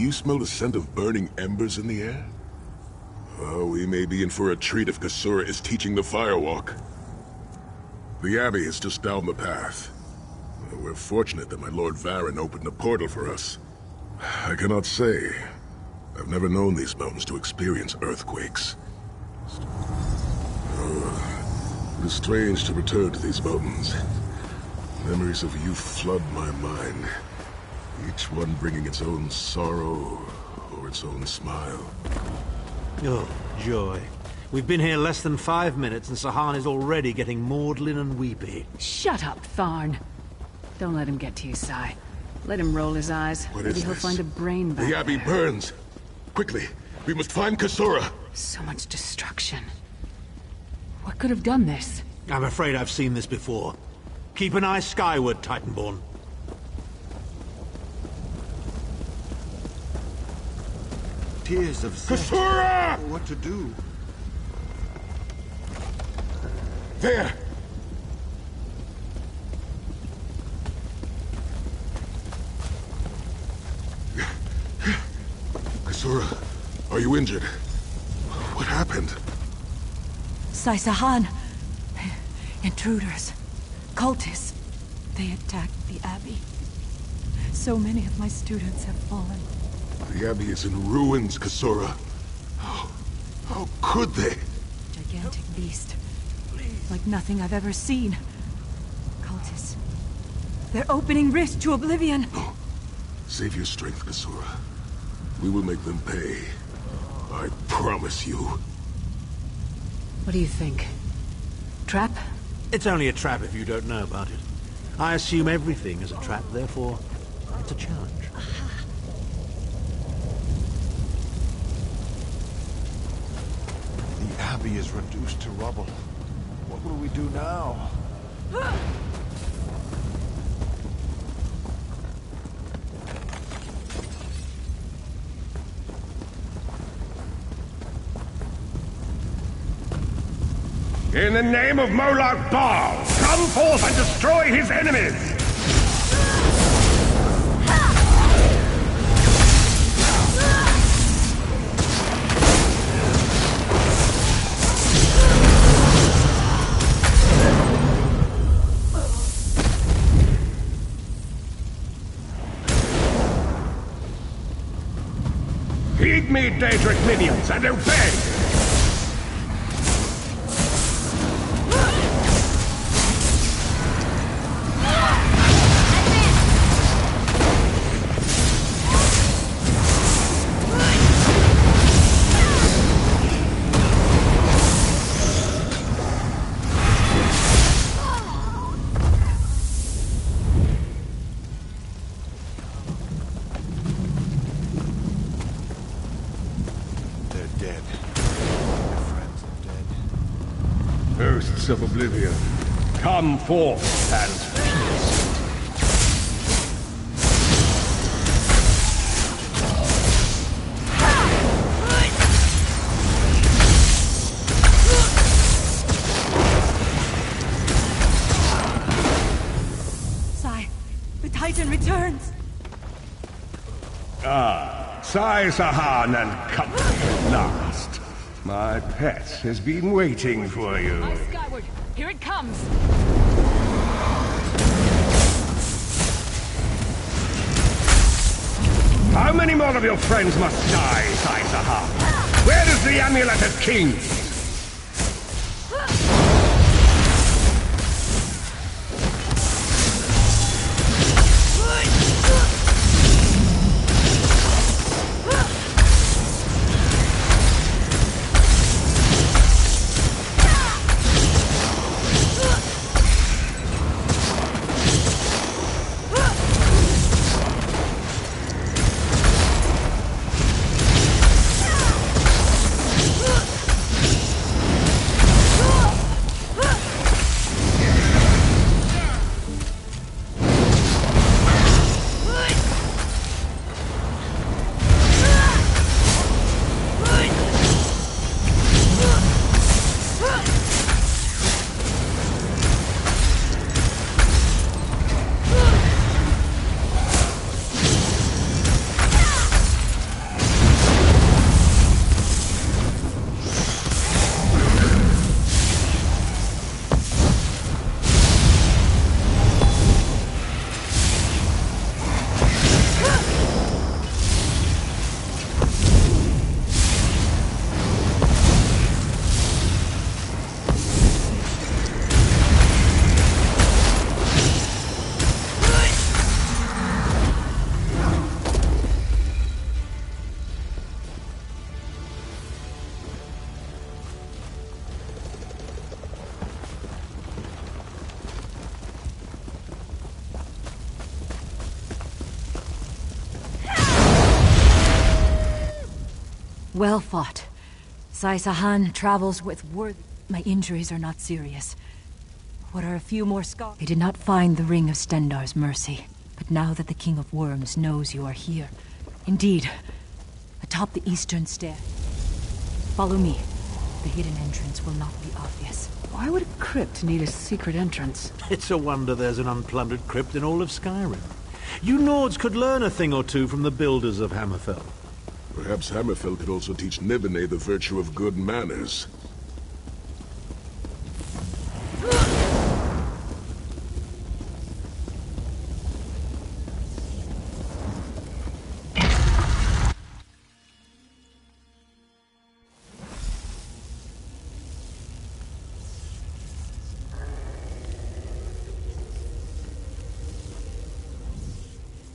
you smell the scent of burning embers in the air? Oh, we may be in for a treat if Kasura is teaching the firewalk. The Abbey is just down the path. We're fortunate that my Lord Varen opened a portal for us. I cannot say. I've never known these mountains to experience earthquakes. It is strange to return to these mountains. Memories of youth flood my mind, each one bringing its own sorrow or its own smile. Oh, joy. We've been here less than 5 minutes and Sahan is already getting maudlin and weepy. Shut up, Tharn. Don't let him get to you, Sai. Let him roll his eyes. Maybe he'll find a brain back The Abbey there. burns! Quickly, we must find Kasura! So much destruction. What could have done this? I'm afraid I've seen this before. Keep an eye skyward, Titanborn. Tears of Zed. Kasura! What to do? There! Kasura, are you injured? What happened? Sai Sahan. Intruders. Cultists. They attacked the Abbey. So many of my students have fallen. The Abbey is in ruins, Kasura. How could they? Gigantic beast. Like nothing I've ever seen. Cultists. They're opening rifts to oblivion. No. Save your strength, Kasura. We will make them pay. I promise you. What do you think? Trap? It's only a trap if you don't know about it. I assume everything is a trap, therefore it's a challenge. The Abbey is reduced to rubble. What will we do now? In the name of Molag Bal, come forth and destroy his enemies! Heed me, Daedric minions, and obey! Hosts of Oblivion, come forth and feast. Sai, the Titan returns. Sai Sahan and company at last. My pet has been waiting for you. Eye skyward. Here it comes. How many more of your friends must die, Sai Sahan? Where is the Amulet of Kings? Well fought. Sai Sahan travels with worthy... My injuries are not serious. What are a few more scars? They did not find the Ring of Stendarr's mercy. But now that the King of Worms knows you are here... Indeed, atop the eastern stair. Follow me. The hidden entrance will not be obvious. Why would a crypt need a secret entrance? It's a wonder there's an unplundered crypt in all of Skyrim. You Nords could learn a thing or two from the builders of Hammerfell. Perhaps Hammerfell could also teach Nibene the virtue of good manners.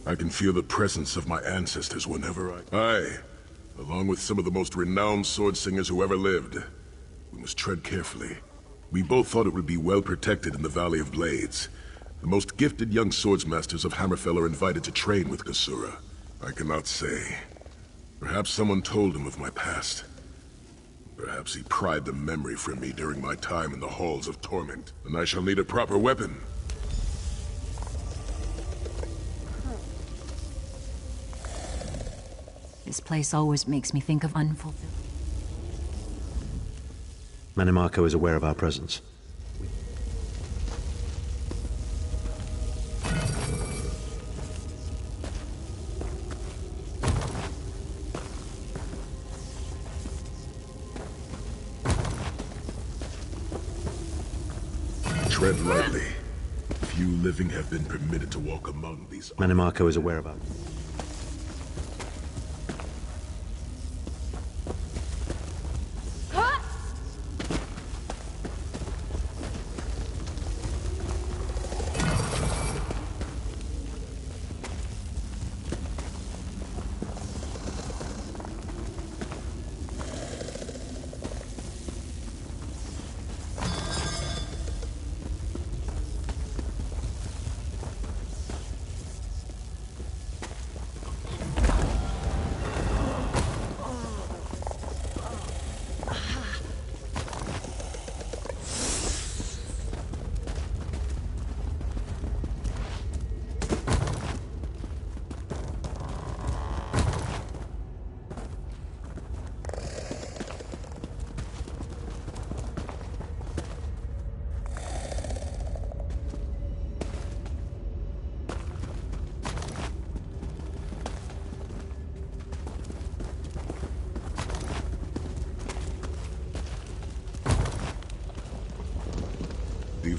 I can feel the presence of my ancestors whenever I, along with some of the most renowned sword singers who ever lived. We must tread carefully. We both thought it would be well protected in the Valley of Blades. The most gifted young swordsmasters of Hammerfell are invited to train with Kasura. I cannot say. Perhaps someone told him of my past. Perhaps he pried the memory from me during my time in the Halls of Torment. And I shall need a proper weapon. This place always makes me think of unfulfilled... Mannimarco is aware of our presence. Tread lightly. Few living have been permitted to walk among these... Mannimarco is aware of our...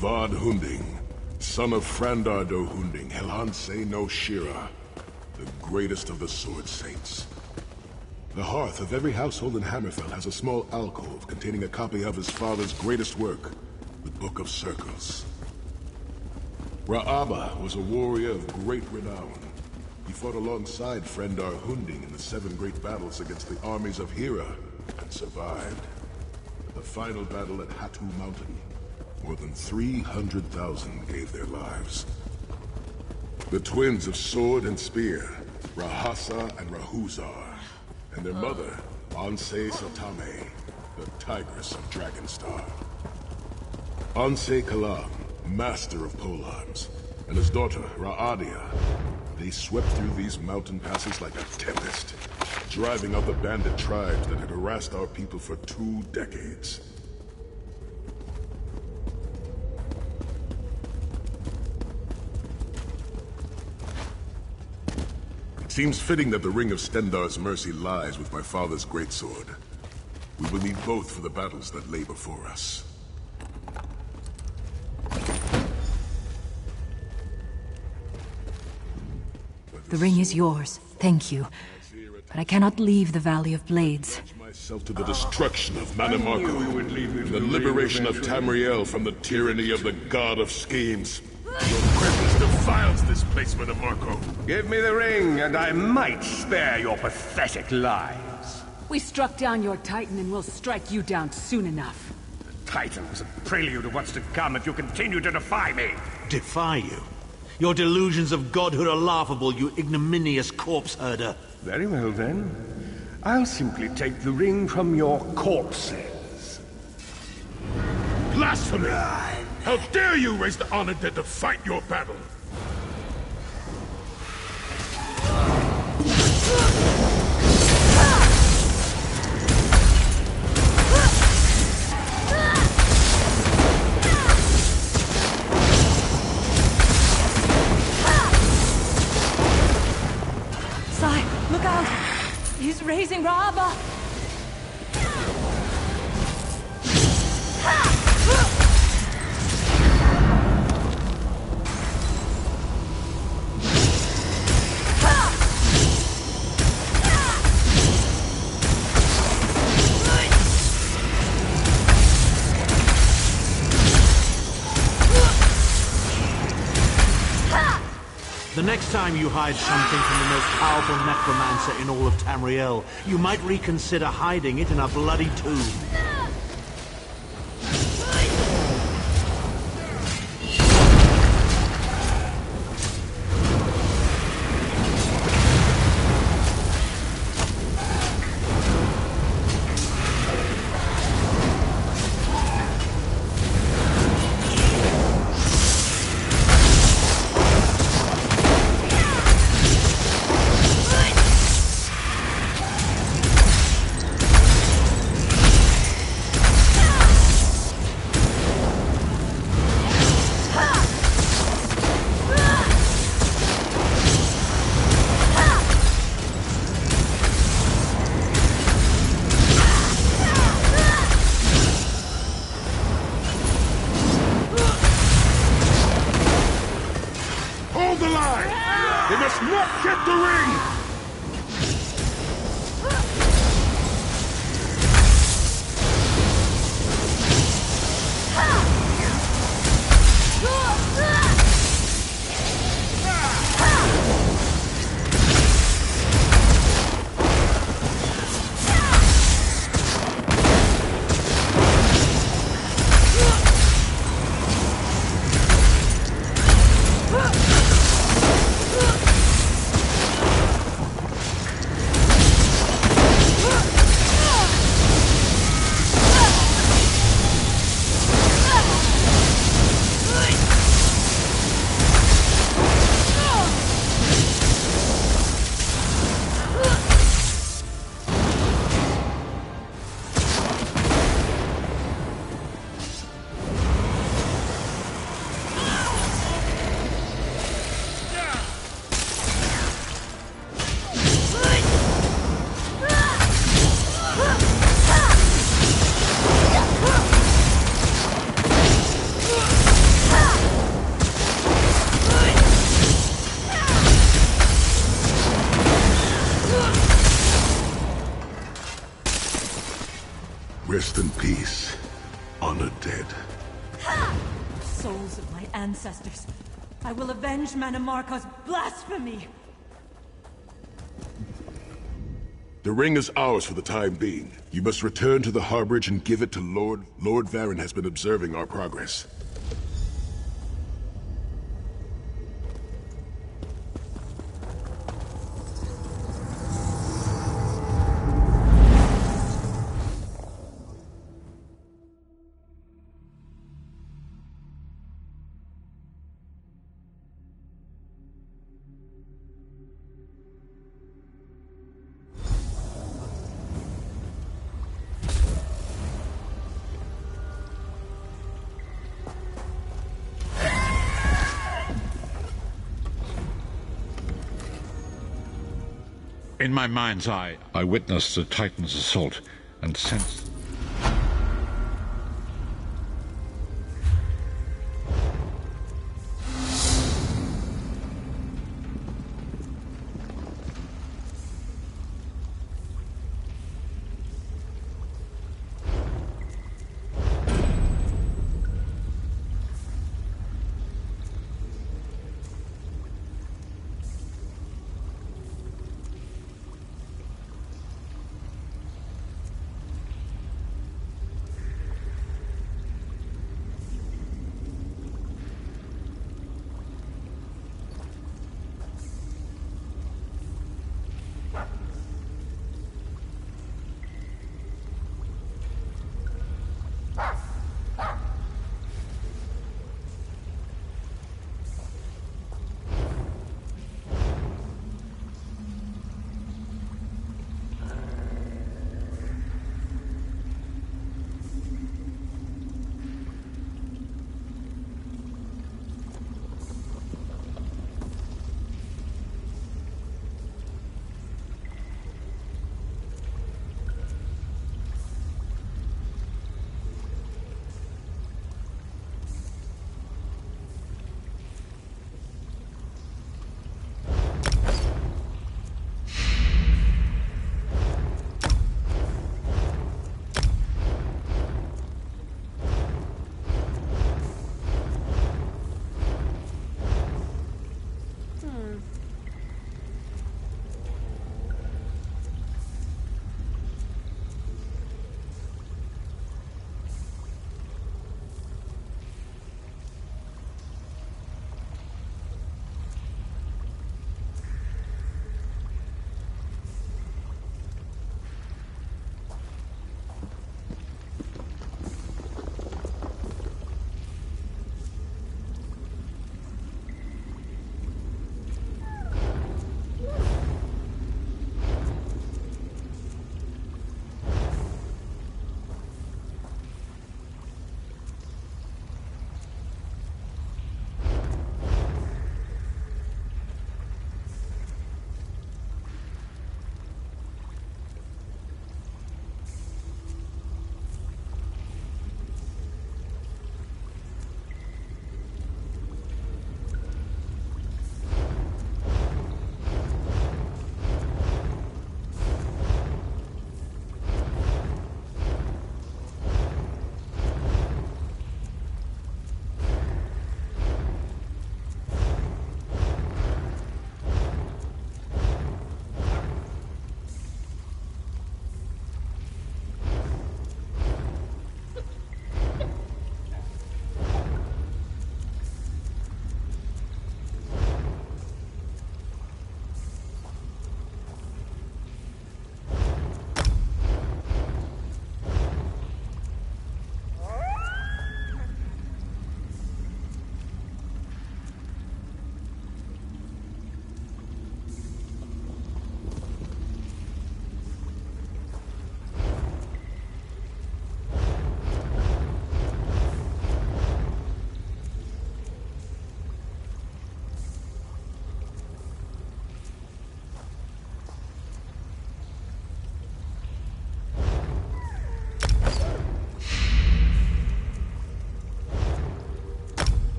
Vad Hunding, son of Frandar do Hunding, Helhanse no Shira, the greatest of the Sword Saints. The hearth of every household in Hammerfell has a small alcove containing a copy of his father's greatest work, the Book of Circles. Ra'aba was a warrior of great renown. He fought alongside Frandar Hunding in the 7 great battles against the armies of Hira, and survived. At the final battle at Hatu Mountain, more than 300,000 gave their lives. The twins of sword and spear, Rahasa and Rahuzar, and their mother, Anse Satame, the Tigress of Dragonstar. Anse Kalam, master of polearms, and his daughter, Ra'adia, they swept through these mountain passes like a tempest, driving out the bandit tribes that had harassed our people for 2 decades. Seems fitting that the Ring of Stendarr's mercy lies with my father's greatsword. We will need both for the battles that lay before us. The ring is yours, thank you. But I cannot leave the Valley of Blades. Myself to the destruction of Mannimarco, and the liberation of Tamriel from the tyranny of the God of Schemes. Your presence defiles this place, Mannimarco. Give me the ring, and I might spare your pathetic lives. We struck down your Titan, and we'll strike you down soon enough. The Titan was a prelude of what's to come if you continue to defy me. Defy you? Your delusions of godhood are laughable, you ignominious corpse herder. Very well, then. I'll simply take the ring from your corpses. Blasphemy! How dare you raise the honored dead to fight your battle? Look out! He's raising Raaba! The next time you hide something from the most powerful necromancer in all of Tamriel, you might reconsider hiding it in a bloody tomb. They must not get the ring! Rest in peace, honored dead. Souls of my ancestors, I will avenge Mannimarco's blasphemy! The ring is ours for the time being. You must return to the Harbridge and give it to Lord. Lord Varen has been observing our progress. In my mind's eye, I witnessed the Titan's assault and sensed...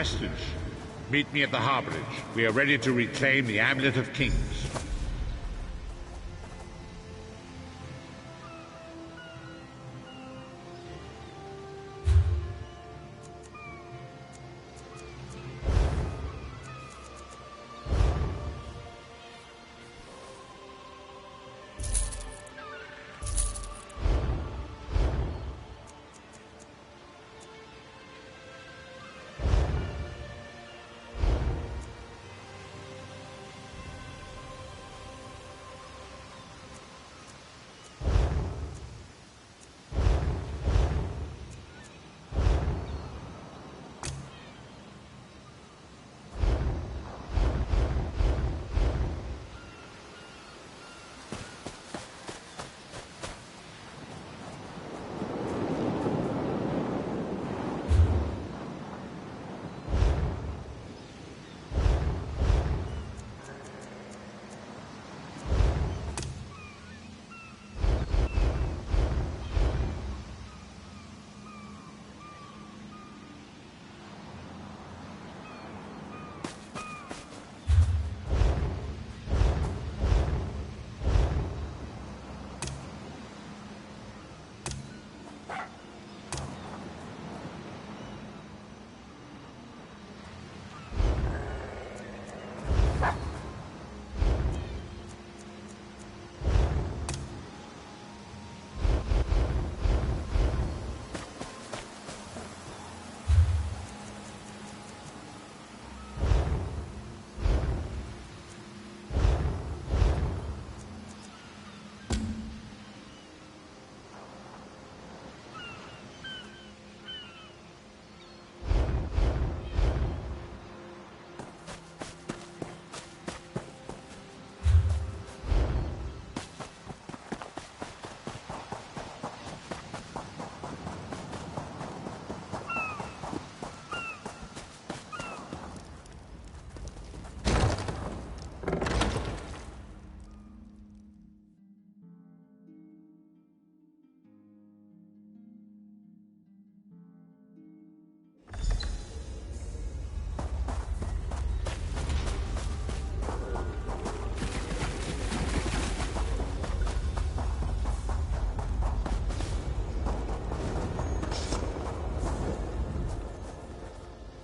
vestige. Meet me at the harborage. We are ready to reclaim the Amulet of Kings.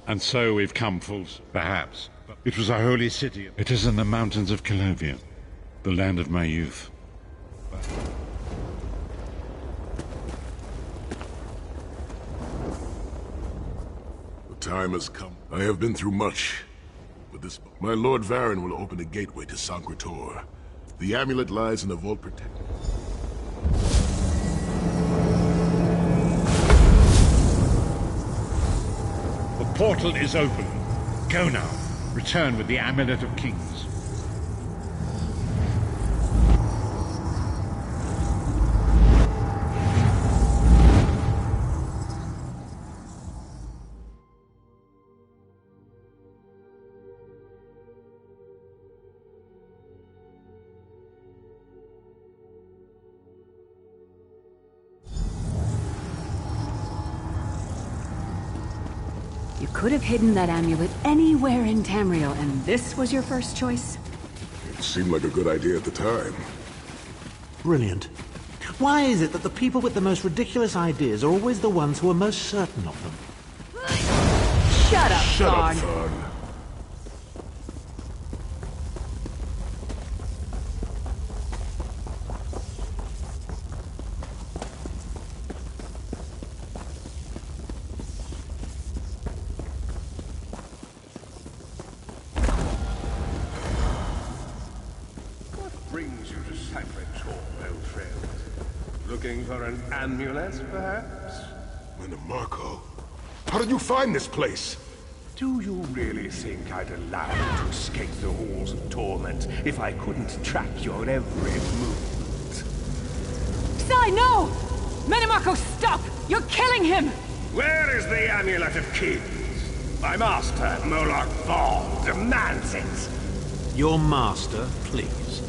And so we've come full, perhaps. It was a holy city. It is in the mountains of Calovia, the land of my youth. The time has come. I have been through much. But this, my Lord Varen will open a gateway to Sancre-Tor. The amulet lies in a vault protected. The portal is open. Go now. Return with the Amulet of Kings. You could have hidden that amulet anywhere in Tamriel, and this was your first choice? It seemed like a good idea at the time. Brilliant. Why is it that the people with the most ridiculous ideas are always the ones who are most certain of them? Shut up, Shut up, Thorn. Thorn. Brings you to Sancre-Tor, old friend? Looking for an amulet, perhaps? Marco, how did you find this place? Do you really think I'd allow you to escape the halls of torment if I couldn't track your every movement? Sai, no! Menimarco, stop! You're killing him! Where is the Amulet of Kings? My master, Molag Bal, demands it! Your master, please.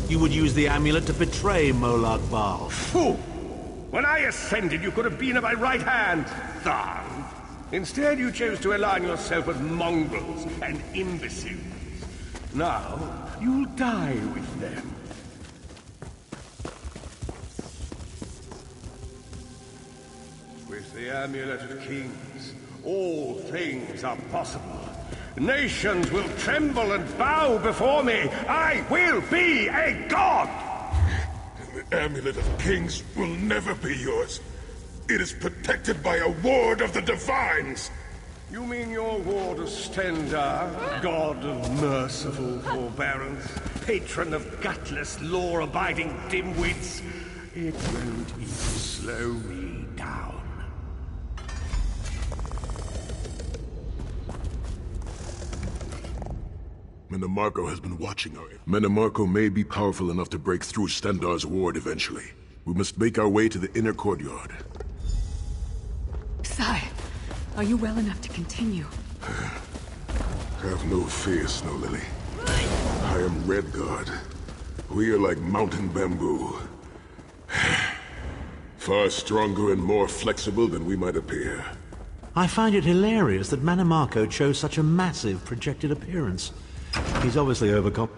You would use the amulet to betray Molag Bal. Fool! When I ascended, you could have been at my right hand, Tharn. Instead, you chose to align yourself with mongrels and imbeciles. Now, you'll die with them. With the Amulet of Kings, all things are possible. Nations will tremble and bow before me. I will be a god! The Amulet of Kings will never be yours. It is protected by a ward of the Divines! You mean your ward of Stendarr, god of merciful forbearance, patron of gutless, law-abiding dimwits? It won't even slow me down. Menomarco has been watching our... Menomarco may be powerful enough to break through Stendarr's ward eventually. We must make our way to the inner courtyard. Sai, are you well enough to continue? Have no fear, Snow Lily. I am Redguard. We are like mountain bamboo. Far stronger and more flexible than we might appear. I find it hilarious that Menomarco chose such a massive projected appearance. He's obviously overcome.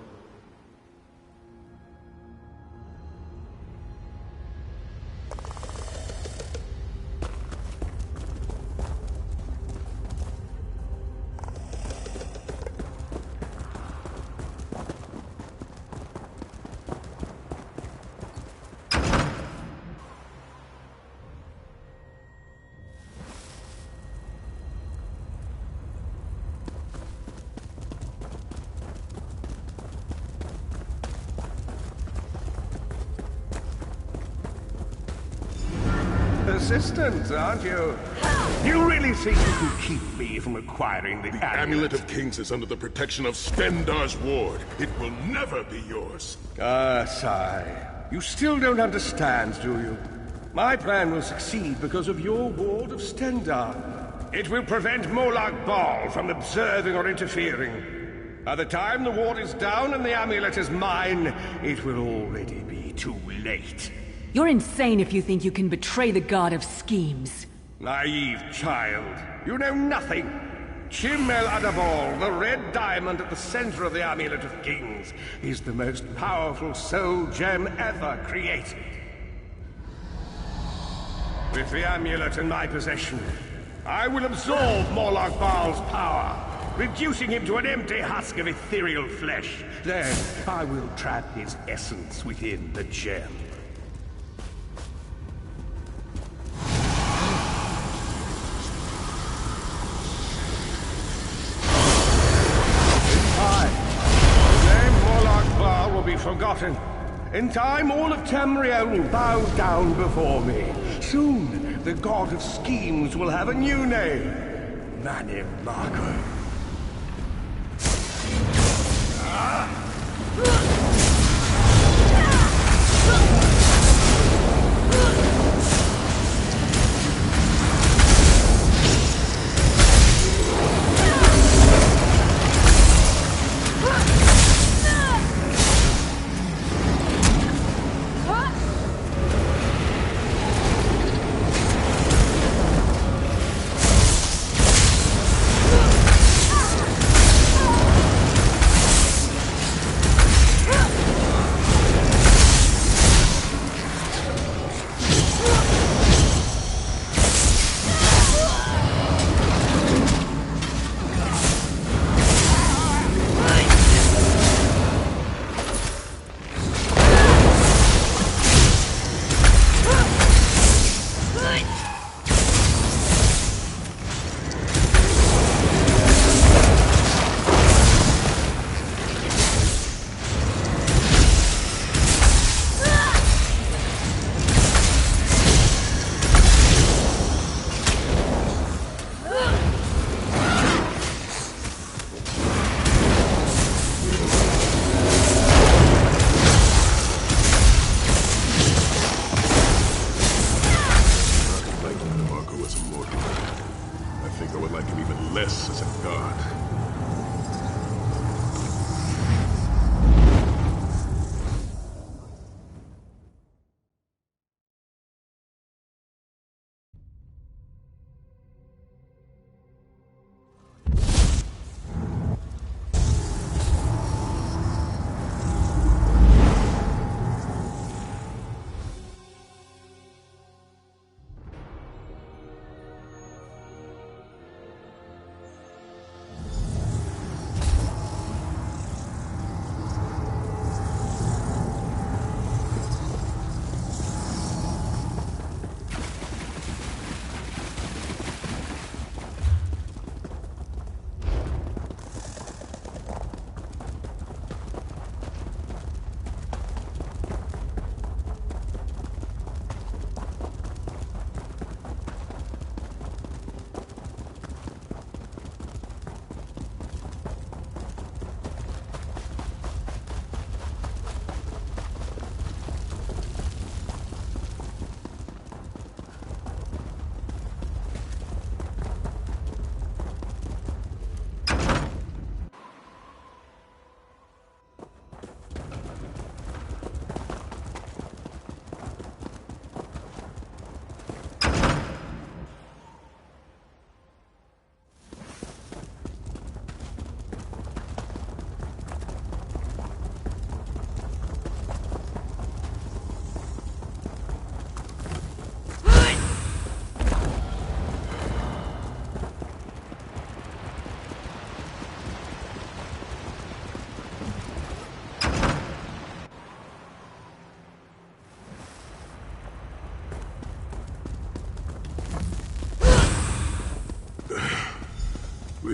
Persistent, aren't you? You really think you can keep me from acquiring the Amulet of Kings is under the protection of Stendarr's ward. It will never be yours. Ah, Sai. You still don't understand, do you? My plan will succeed because of your ward of Stendarr. It will prevent Molag Bal from observing or interfering. By the time the ward is down and the amulet is mine, it will already be too late. You're insane if you think you can betray the god of schemes. Naive child. You know nothing. Chim El Adabal, the red diamond at the center of the Amulet of Kings, is the most powerful soul gem ever created. With the amulet in my possession, I will absorb Molag Bal's power, reducing him to an empty husk of ethereal flesh. Then I will trap his essence within the gem. Forgotten. In time, all of Tamriel will bow down before me. Soon, the god of schemes will have a new name. Menomarco.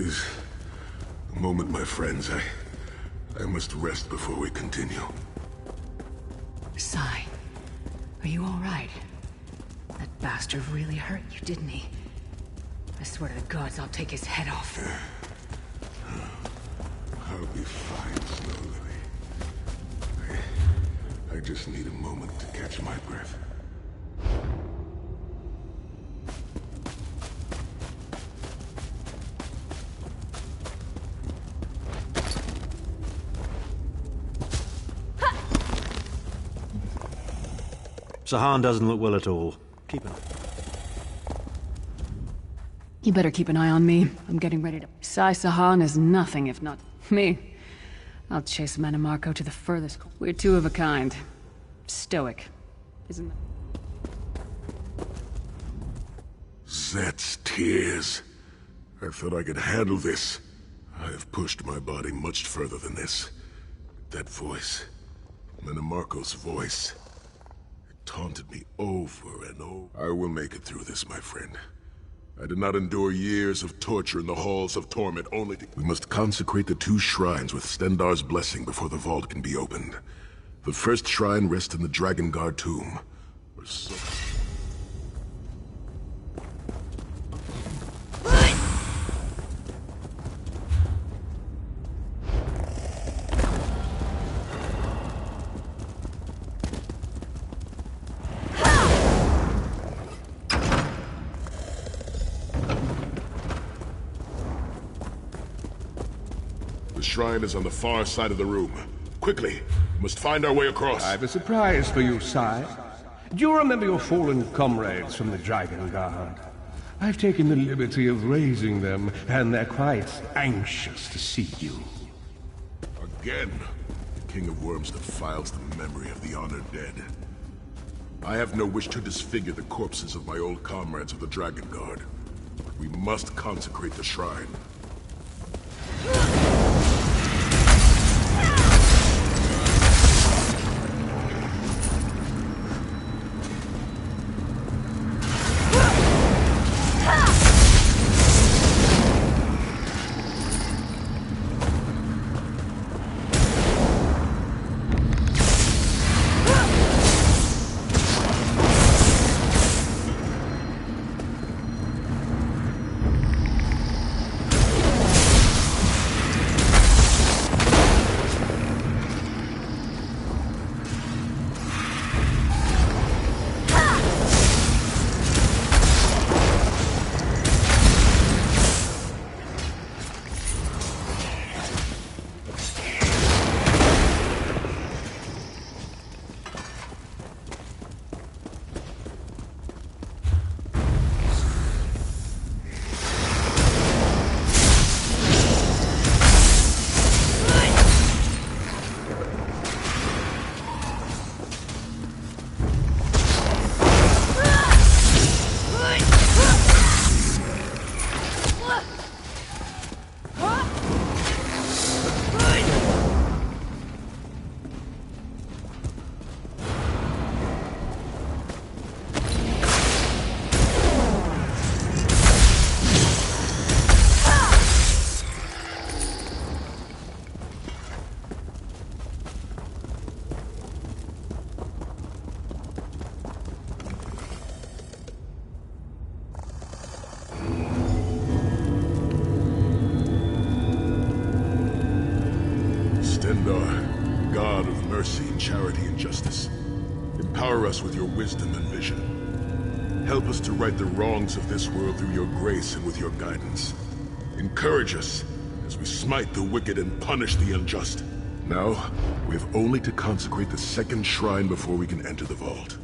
Please, a moment, my friends. I must rest before we continue. Sai, are you all right? That bastard really hurt you, didn't he? I swear to the gods, I'll take his head off. I'll be fine, Snow Lily. I just need a moment to catch my breath. Sahan doesn't look well at all. Keep an eye. You better keep an eye on me. I'm getting ready to... Sai Sahan is nothing if not me. I'll chase Mannimarco to the furthest... We're two of a kind. Stoic. Isn't that... Zet's tears. I thought I could handle this. I have pushed my body much further than this. That voice. Mannimarco's voice. It taunted me over and over. I will make it through this, my friend. I did not endure years of torture in the halls of torment only to... We must consecrate the 2 shrines with Stendarr's blessing before the vault can be opened. The first shrine rests in the Drakengard tomb. Or so... The shrine is on the far side of the room. Quickly, we must find our way across. I have a surprise for you, Sai. Do you remember your fallen comrades from the Drakengard? I've taken the liberty of raising them, and they're quite anxious to see you. Again, the King of Worms defiles the memory of the honored dead. I have no wish to disfigure the corpses of my old comrades of the Drakengard. But we must consecrate the shrine. Stendarr, God of mercy, charity, and justice. Empower us with your wisdom and vision. Help us to right the wrongs of this world through your grace and with your guidance. Encourage us as we smite the wicked and punish the unjust. Now, we have only to consecrate the second shrine before we can enter the vault.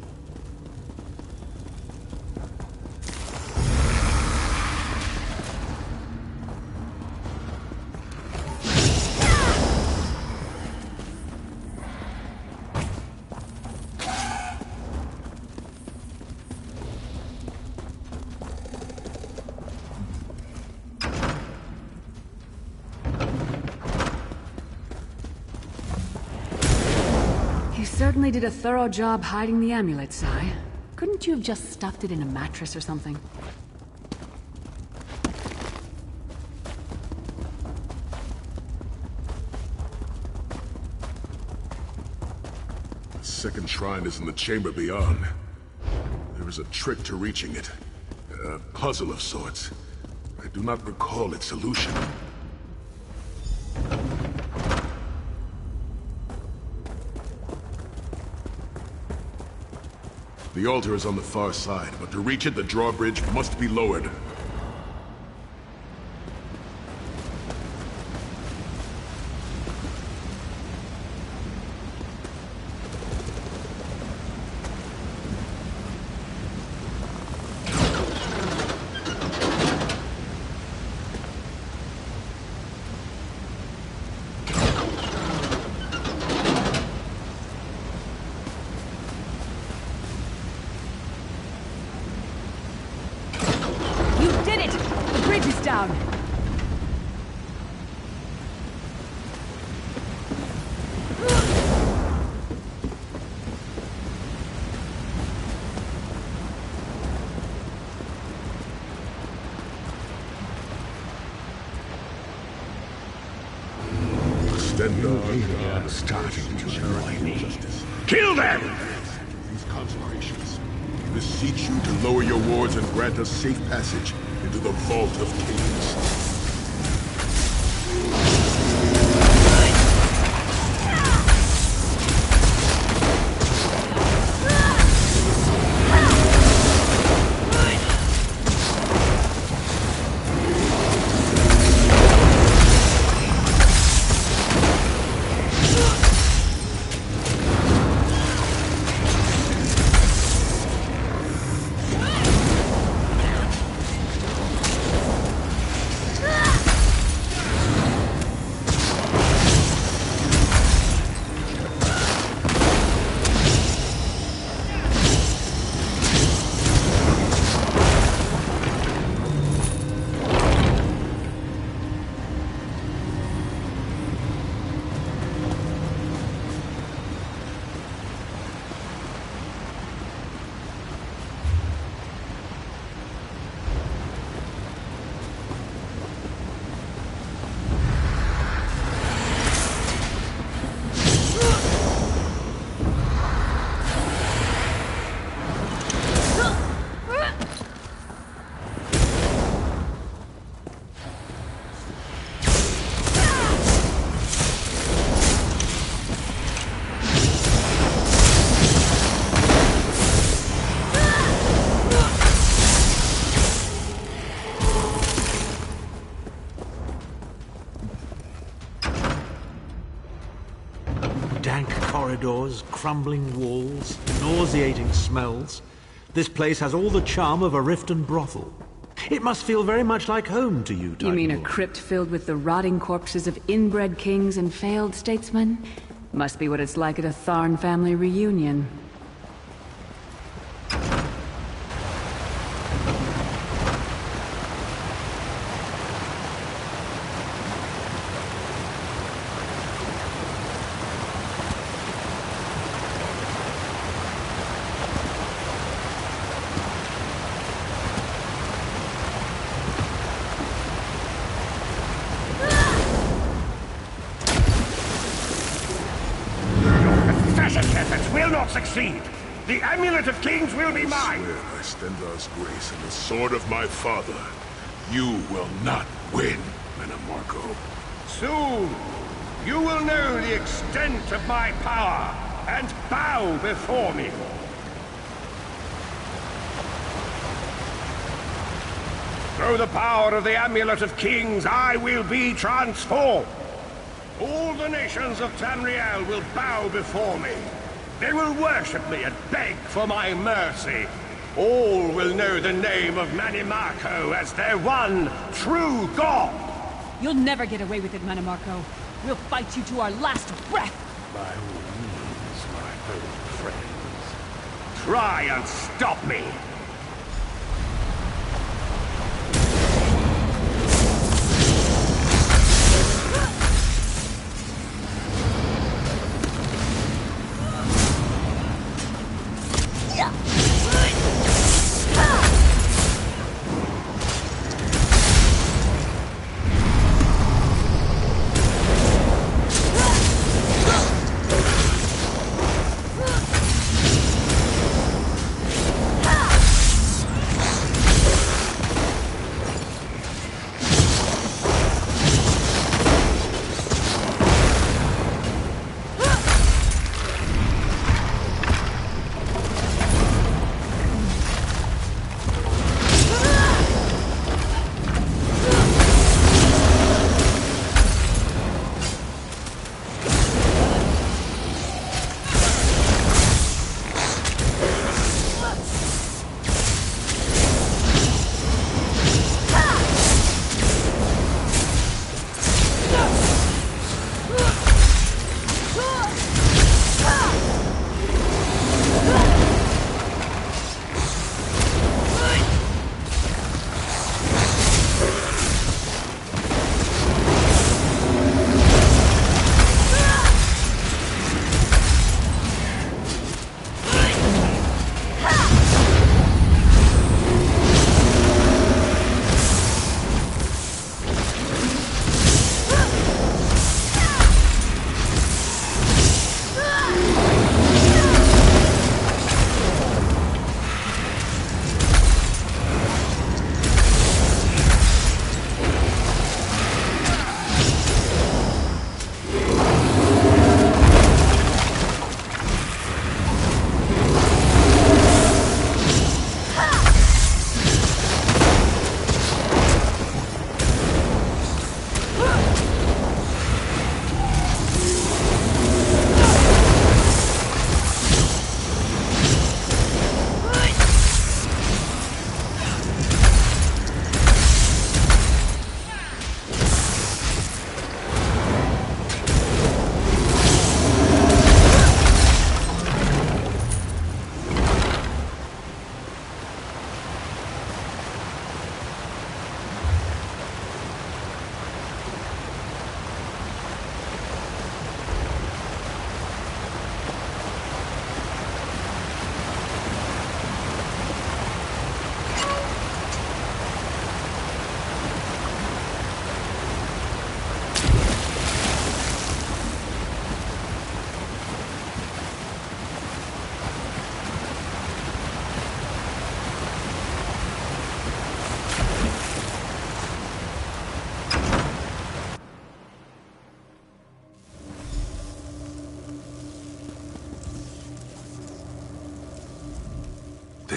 You certainly did a thorough job hiding the amulet, Sai. Couldn't you have just stuffed it in a mattress or something? second shrine is in the chamber beyond. There is a trick to reaching it. A puzzle of sorts. I do not recall its solution. The altar is on the far side, but to reach it, the drawbridge must be lowered. Down. Stendarr are starting to annoy me. Kill them! These consecrations beseech you to lower your wards and grant us safe passage into the Vault of Kings. Dank corridors, crumbling walls, nauseating smells. This place has all the charm of a Riften brothel. It must feel very much like home to you, You mean a Titanfall. crypt filled with the rotting corpses of inbred kings and failed statesmen? Must be what it's like at a Tharn family reunion. Pathetic efforts will not succeed. The Amulet of Kings will be I mine. swear by Stendarr's grace and the sword of my father, you will not win, Mannimarco. Soon, you will know the extent of my power and bow before me. Through the power of the Amulet of Kings, I will be transformed. All the nations of Tamriel will bow before me. They will worship me and beg for my mercy. All will know the name of Mannimarco as their one true god. You'll never get away with it, Mannimarco. We'll fight you to our last breath! By all means, my old friends. Try and stop me.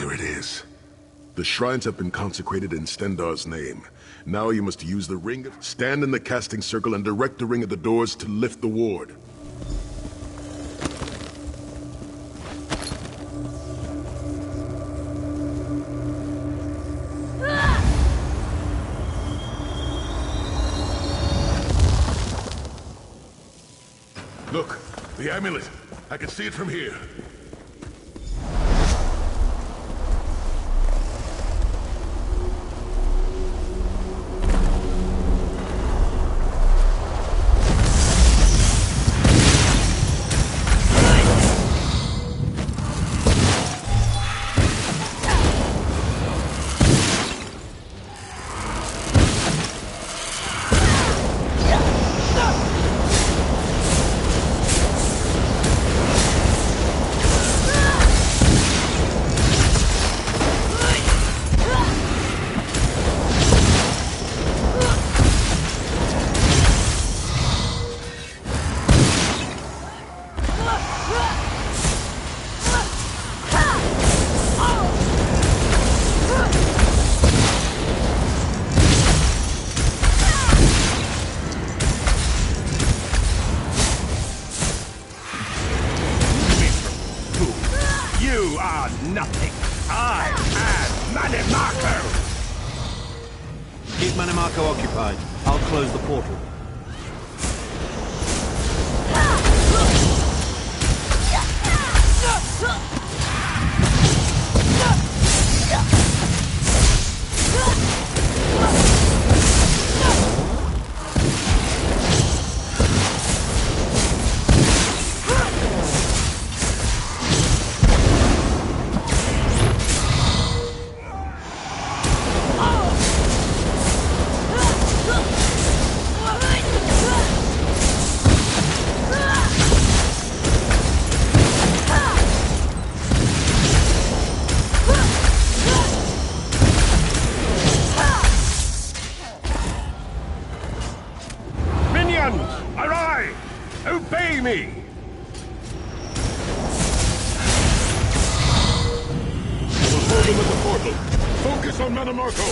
There it is. The shrines have been consecrated in Stendarr's name. Now you must use the ring. Stand in the casting circle and direct the ring at the doors to lift the ward. Look, the amulet. I can see it from here. Nothing. I am Manimarco! Keep Manimarco occupied. I'll close the portal. Arise! Obey me! We'll hold them at the portal. Focus on Manimarco.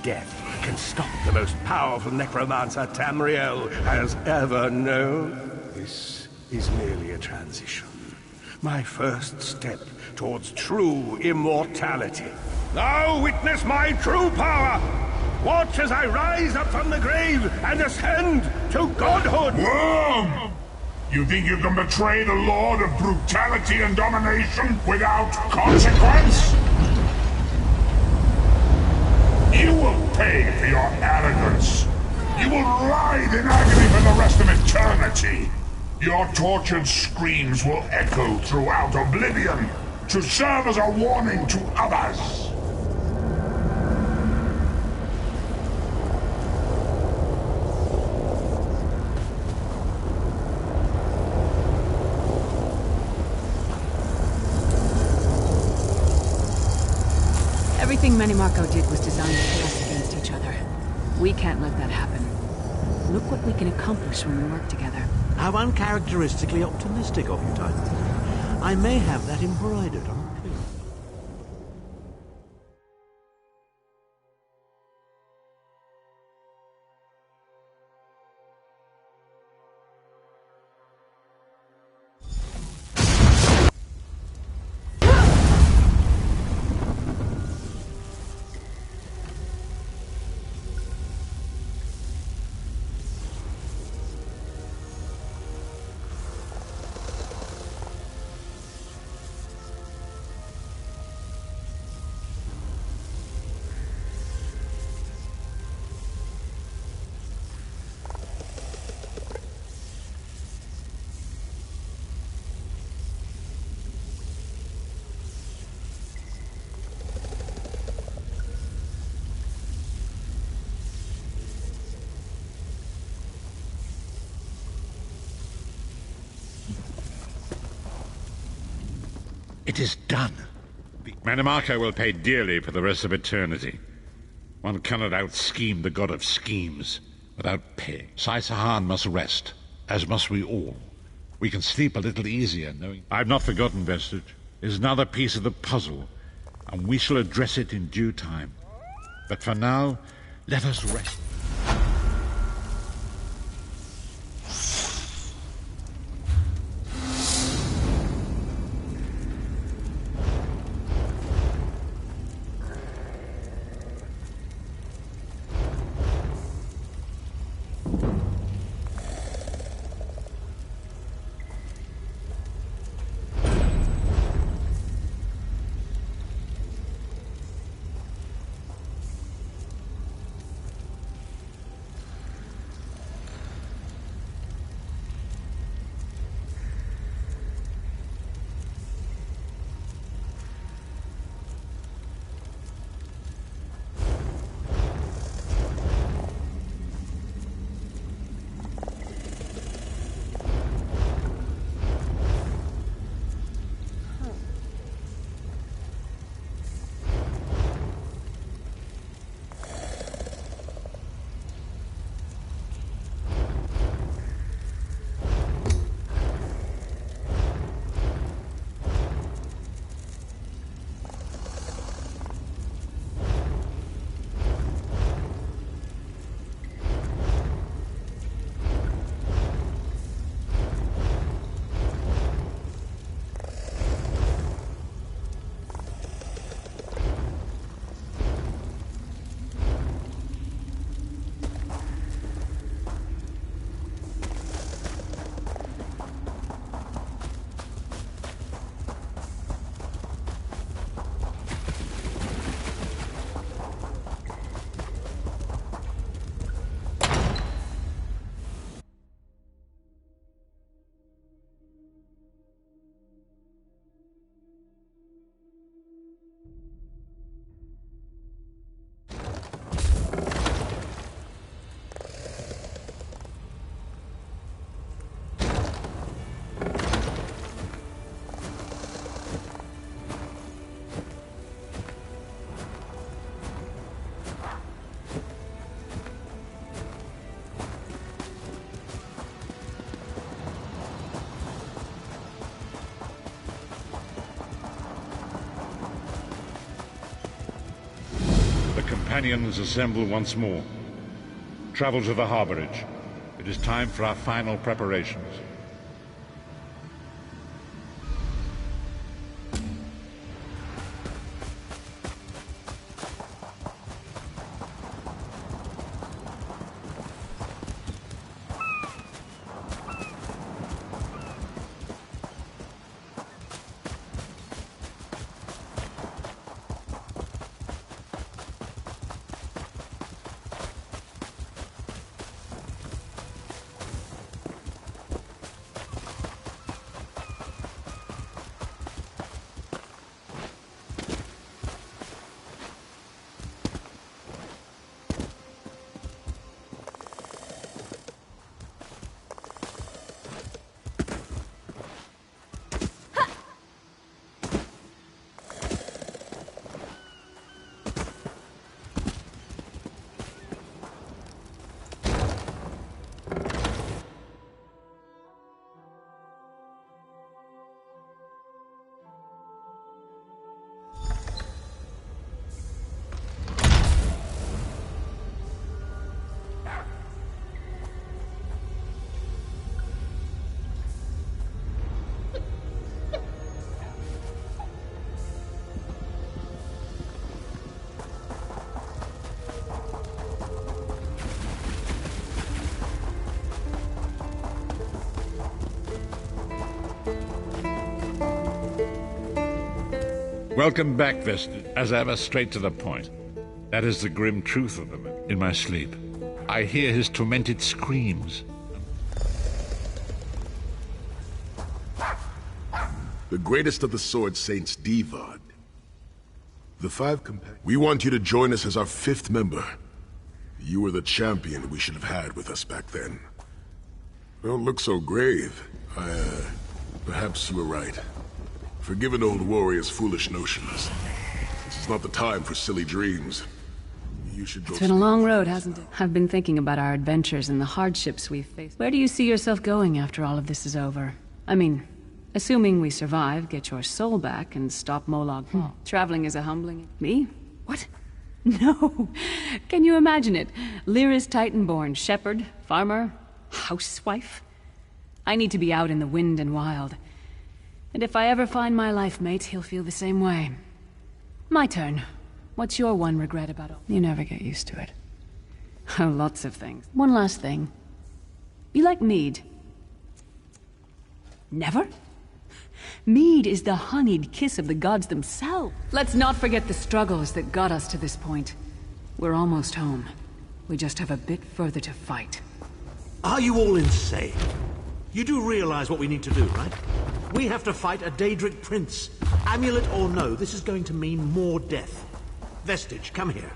Death can stop the most powerful necromancer Tamriel has ever known. This is merely a transition. My first step towards true immortality. Now witness my true power! Watch as I rise up from the grave and ascend to godhood! Worm! You think you can betray the Lord of Brutality and Domination without consequence? You will pay for your arrogance. You will writhe in agony for the rest of eternity. Your tortured screams will echo throughout oblivion to serve as a warning to others. Everything Manimarco did was designed to pit us against each other. We can't let that happen. Look what we can accomplish when we work together. How uncharacteristically optimistic of you, Titan. I may have that embroidered on. It is done. Manimarco will pay dearly for the rest of eternity. One cannot out-scheme the god of schemes without pay. Sai-Sahan must rest, as must we all. We can sleep a little easier knowing... I've not forgotten, Vestige. It is another piece of the puzzle, and we shall address it in due time. But for now, let us rest. Companions assemble once more. Travel to the harborage. It is time for our final preparations. Welcome back, Vestige. As ever, straight to the point. That is the grim truth of them. In my sleep, I hear his tormented screams. The greatest of the Sword Saints, Divad. The five companions. We want you to join us as our fifth member. You were the champion we should have had with us back then. Don't look so grave. Perhaps you were right. Forgive an old warrior's foolish notions. This is not the time for silly dreams. You should go. It's been a long road, hasn't it? I've been thinking about our adventures and the hardships we've faced. Where do you see yourself going after all of this is over? I mean, assuming we survive, get your soul back, and stop Molag Bal. Traveling is a humbling... Me? What? No. Can you imagine it? Lyris Titanborn, shepherd, farmer, housewife? I need to be out in the wind and wild. And if I ever find my life mate, he'll feel the same way. My turn. What's your one regret about it? You never get used to it. Oh, lots of things. One last thing. You like mead? Never? Mead is the honeyed kiss of the gods themselves. Let's not forget the struggles that got us to this point. We're almost home. We just have a bit further to fight. Are you all insane? You do realize what we need to do, right? We have to fight a Daedric prince. Amulet or no, this is going to mean more death. Vestige, come here.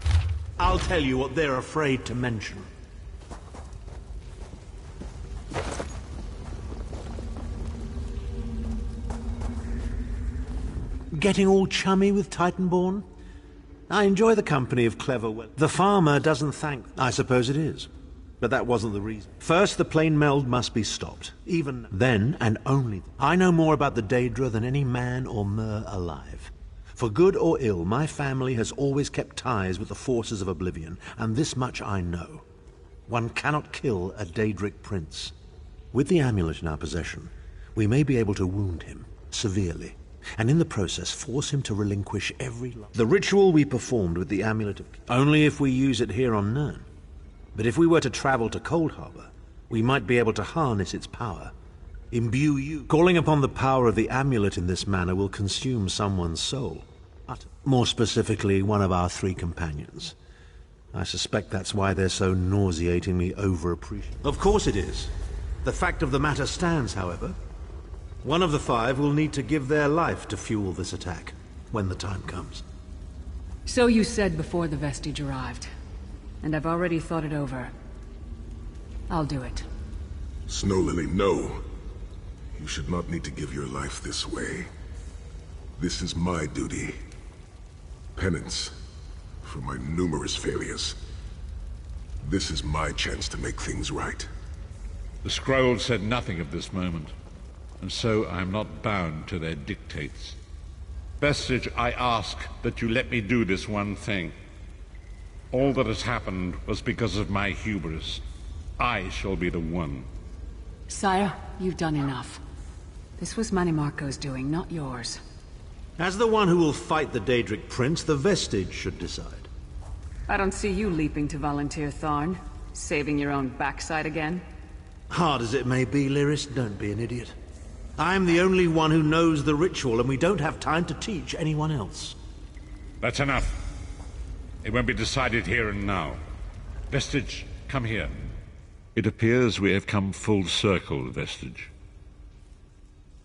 I'll tell you what they're afraid to mention. Getting all chummy with Titanborn? I enjoy the company of clever... The farmer doesn't thank... I suppose it is. But that wasn't the reason. First, the plane meld must be stopped. Even then, and only... I know more about the Daedra than any man or mer alive. For good or ill, my family has always kept ties with the forces of Oblivion, and this much I know. One cannot kill a Daedric prince. With the amulet in our possession, we may be able to wound him, severely, and in the process force him to relinquish every... The ritual we performed with the amulet of... Only if we use it here on Nirn. But if we were to travel to Coldharbour, we might be able to harness its power. Imbue you. Calling upon the power of the amulet in this manner will consume someone's soul. More specifically, one of our three companions. I suspect that's why they're so nauseatingly over-appreciative. Of course it is. The fact of the matter stands, however. One of the five will need to give their life to fuel this attack, when the time comes. So you said before the Vestige arrived. And I've already thought it over. I'll do it. Snow Lily, no. You should not need to give your life this way. This is my duty. Penance for my numerous failures. This is my chance to make things right. The scroll said nothing of this moment, and so I am not bound to their dictates. Vestige, I ask that you let me do this one thing. All that has happened was because of my hubris. I shall be the one. Sire, you've done enough. This was Manimarco's doing, not yours. As the one who will fight the Daedric Prince, the Vestige should decide. I don't see you leaping to volunteer, Tharn. Saving your own backside again. Hard as it may be, Lyris, don't be an idiot. I'm the only one who knows the ritual, and we don't have time to teach anyone else. That's enough. It won't be decided here and now. Vestige, come here. It appears we have come full circle, Vestige.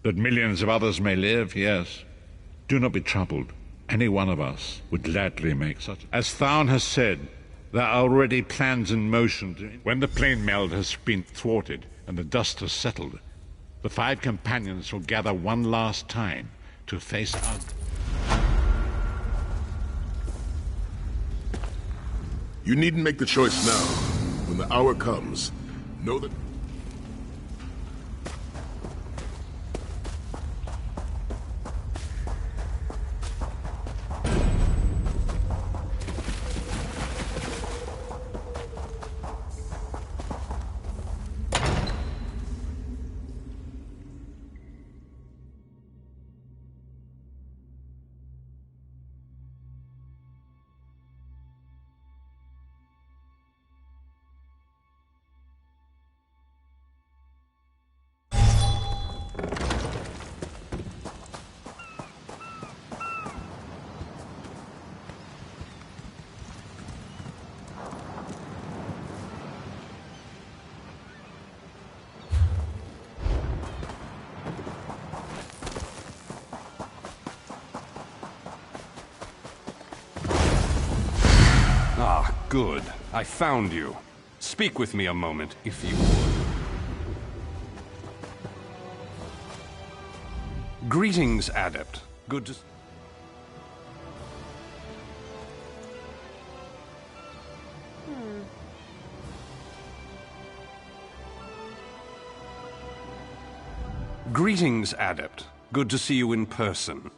That millions of others may live, yes. Do not be troubled. Any one of us would gladly make such... As Tharn has said, there are already plans in motion to... When the plane meld has been thwarted and the dust has settled, the five companions will gather one last time to face us. You needn't make the choice now. When the hour comes, know that... Good. I found you. Speak with me a moment, if you would. Greetings, Adept. Good to... Greetings, Adept. Good to see you in person.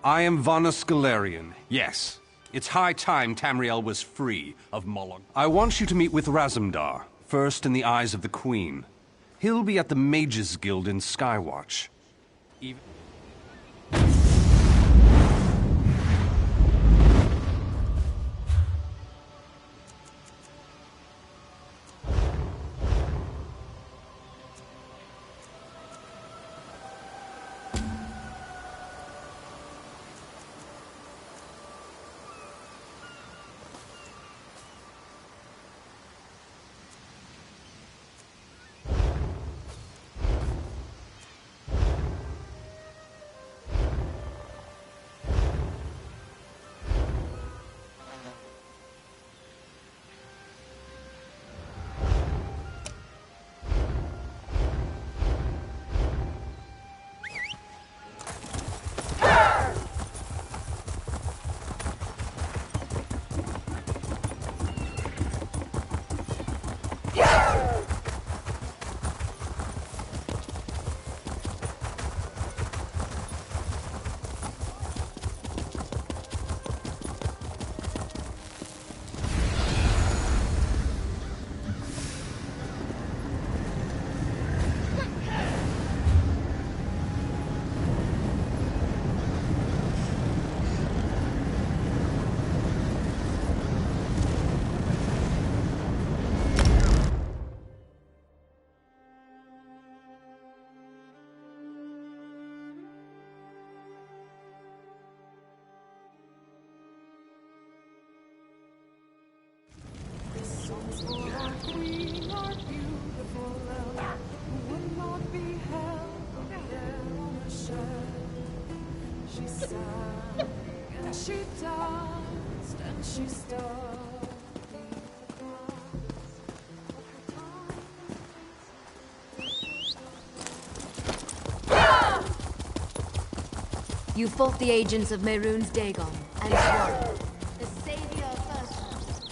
I am Vanus Galerian. Yes, it's high time Tamriel was free of Moloch. I want you to meet with Razumdar, first in the eyes of the Queen. He'll be at the Mages Guild in Skywatch. You fought the agents of Mehrunes Dagon and won. The savior of First.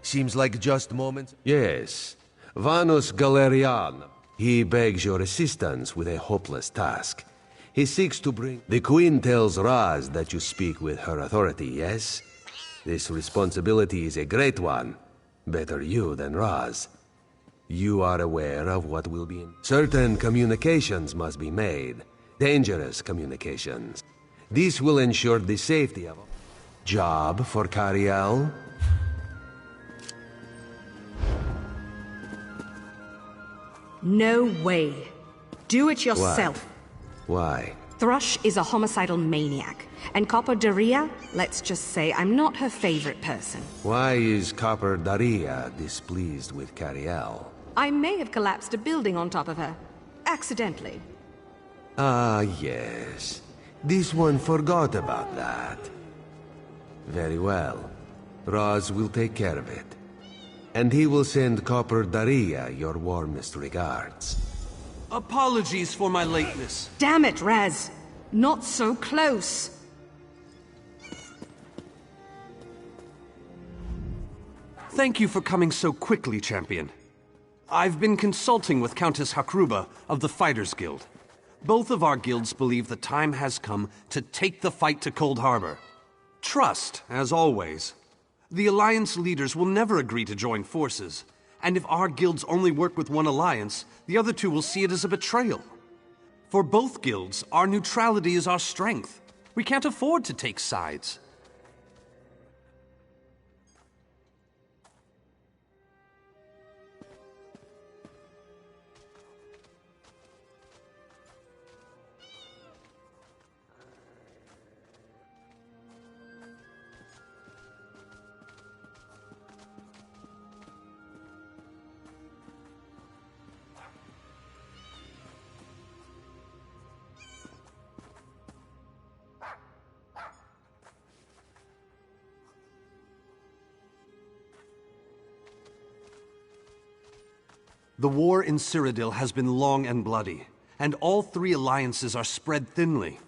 Seems like just moments. Yes. Vanus Galerian. He begs your assistance with a hopeless task. He seeks to bring... The Queen tells Raz that you speak with her authority, yes? This responsibility is a great one. Better you than Raz. You are aware of what will be in... Certain communications must be made. Dangerous communications. This will ensure the safety of... Job for Cariel? No way. Do it yourself. Why? Thrush is a homicidal maniac, and Copper Daria, let's just say I'm not her favorite person. Why is Copper Daria displeased with Cariel? I may have collapsed a building on top of her. Accidentally. Ah, yes. This one forgot about that. Very well. Raz will take care of it. And he will send Copper Daria your warmest regards. Apologies for my lateness. Damn it, Raz! Not so close! Thank you for coming so quickly, Champion. I've been consulting with Countess Hakruba of the Fighters Guild. Both of our guilds believe the time has come to take the fight to Cold Harbor. Trust, as always. The Alliance leaders will never agree to join forces, And if our guilds only work with one alliance, the other two will see it as a betrayal. For both guilds, our neutrality is our strength. We can't afford to take sides. The war in Cyrodiil has been long and bloody, and all three alliances are spread thinly.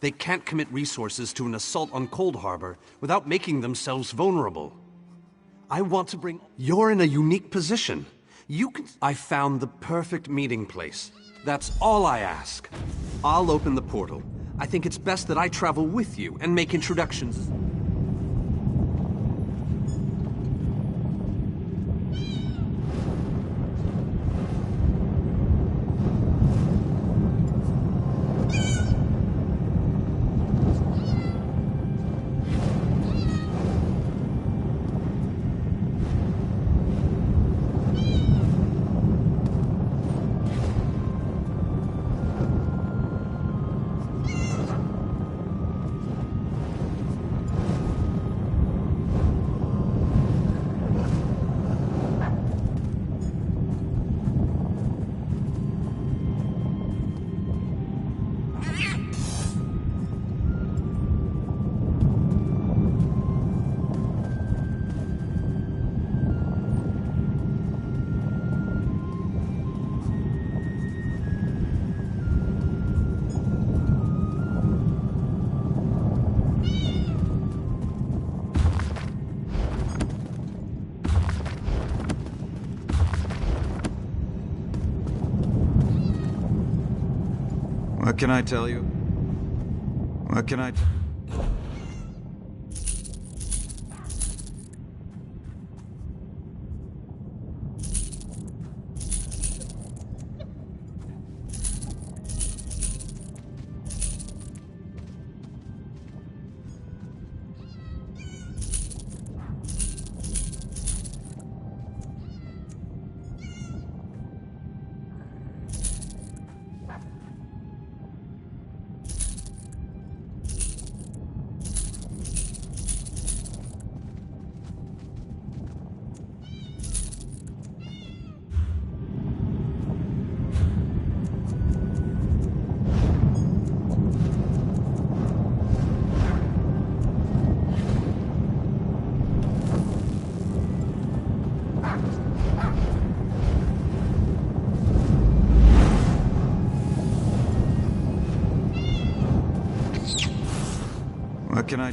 They can't commit resources to an assault on Cold Harbor without making themselves vulnerable. I want to bring... You're in a unique position. You can... I found the perfect meeting place. That's all I ask. I'll open the portal. I think it's best that I travel with you and make introductions. What can I tell you? What can I... What can I...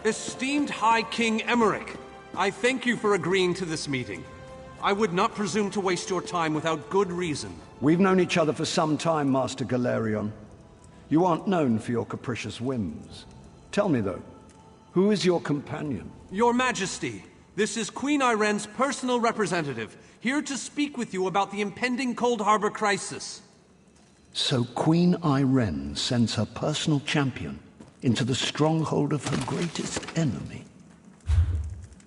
Esteemed High King Emeric, I thank you for agreeing to this meeting. I would not presume to waste your time without good reason. We've known each other for some time, Master Galerion. You aren't known for your capricious whims. Tell me, though, Who is your companion? Your Majesty, this is Queen Irenne's personal representative, here to speak with you about the impending Cold Harbor crisis. So Queen Irenne sends her personal champion into the stronghold of her greatest enemy.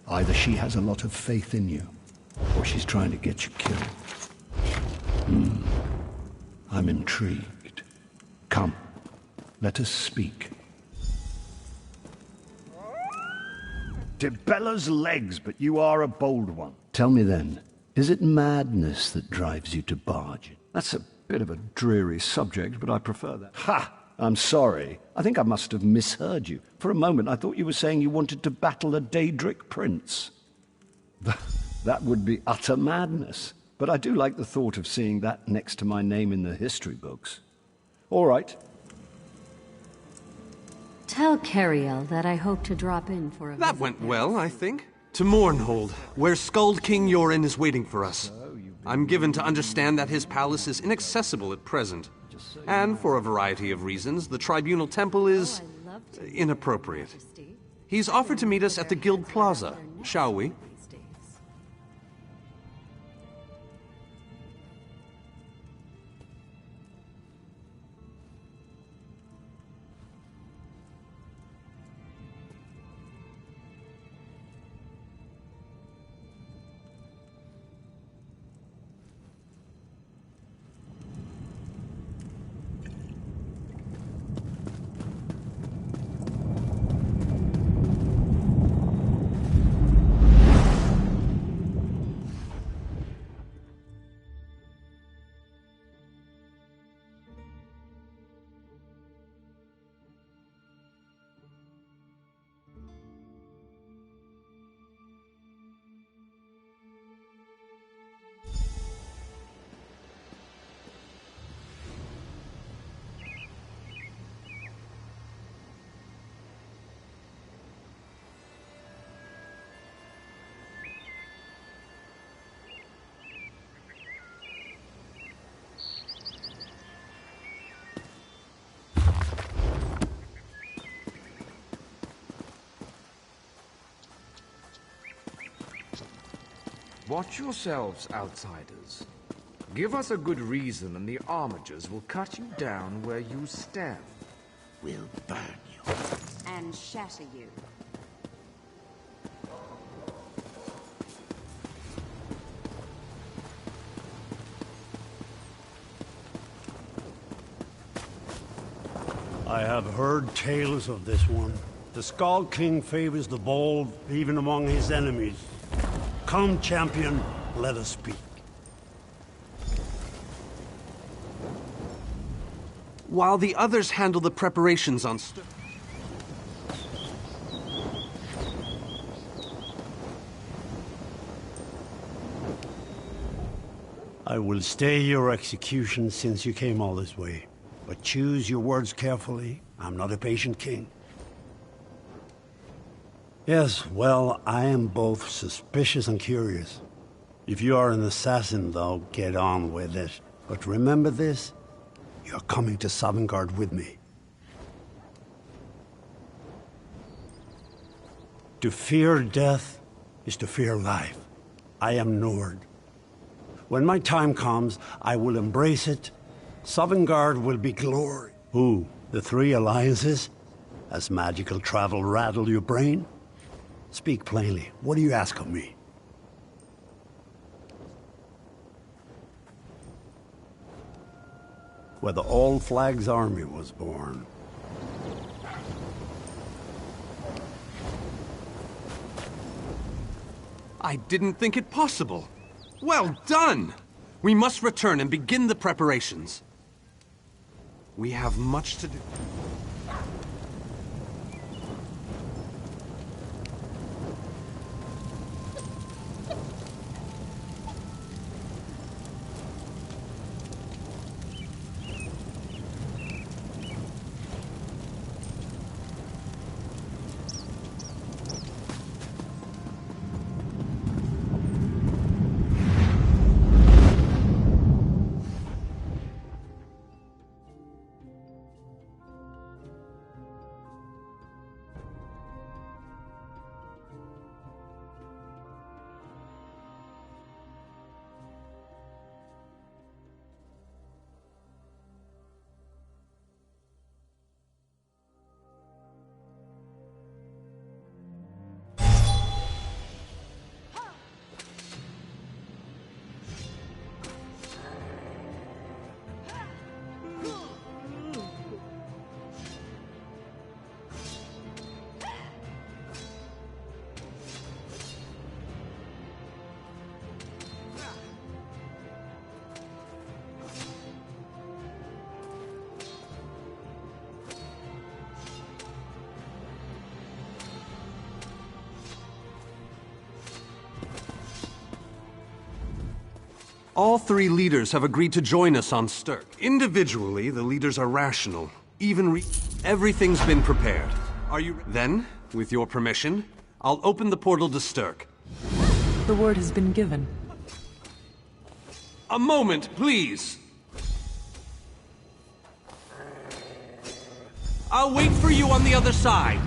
Either she has a lot of faith in you, or she's trying to get you killed. I'm intrigued. Come, let us speak. Dibella's legs, but you are a bold one. Tell me then, is it madness that drives you to barge? That's a bit of a dreary subject, but I prefer that. Ha! I'm sorry. I think I must have misheard you. For a moment, I thought you were saying you wanted to battle a Daedric prince. That would be utter madness. But I do like the thought of seeing that next to my name in the history books. All right. Tell Cariel that I hope to drop in for a visit. That went well, I think. To Mournhold, where Skald King Yoren is waiting for us. I'm given to understand that his palace is inaccessible at present. And for a variety of reasons, the Tribunal Temple is inappropriate. He's offered to meet us at the Guild Plaza. Shall we? Watch yourselves, outsiders. Give us a good reason and the Armigers will cut you down where you stand. We'll burn you. And shatter you. I have heard tales of this one. The Skald King favors the bold, even among his enemies. Come, champion, let us speak. While the others handle the preparations on I will stay your execution since you came all this way. But choose your words carefully. I'm not a patient king. Yes, well, I am both suspicious and curious. If you are an assassin, though, get on with it. But remember this, you're coming to Sovngarde with me. To fear death is to fear life. I am Nord. When my time comes, I will embrace it. Sovngarde will be glory. Who? The three alliances? Has magical travel rattled your brain? Speak plainly. What do you ask of me? Where the All Flags army was born. I didn't think it possible. Well done! We must return and begin the preparations. We have much to do. All three leaders have agreed to join us on Stirk. Individually, the leaders are rational. Everything's been prepared. Are you Then, with your permission, I'll open the portal to Stirk. The word has been given. A moment, please! I'll wait for you on the other side!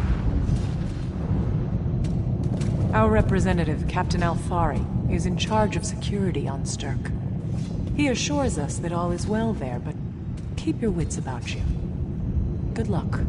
Our representative, Captain Alfari, is in charge of security on Stirk. He assures us that all is well there, but keep your wits about you. Good luck.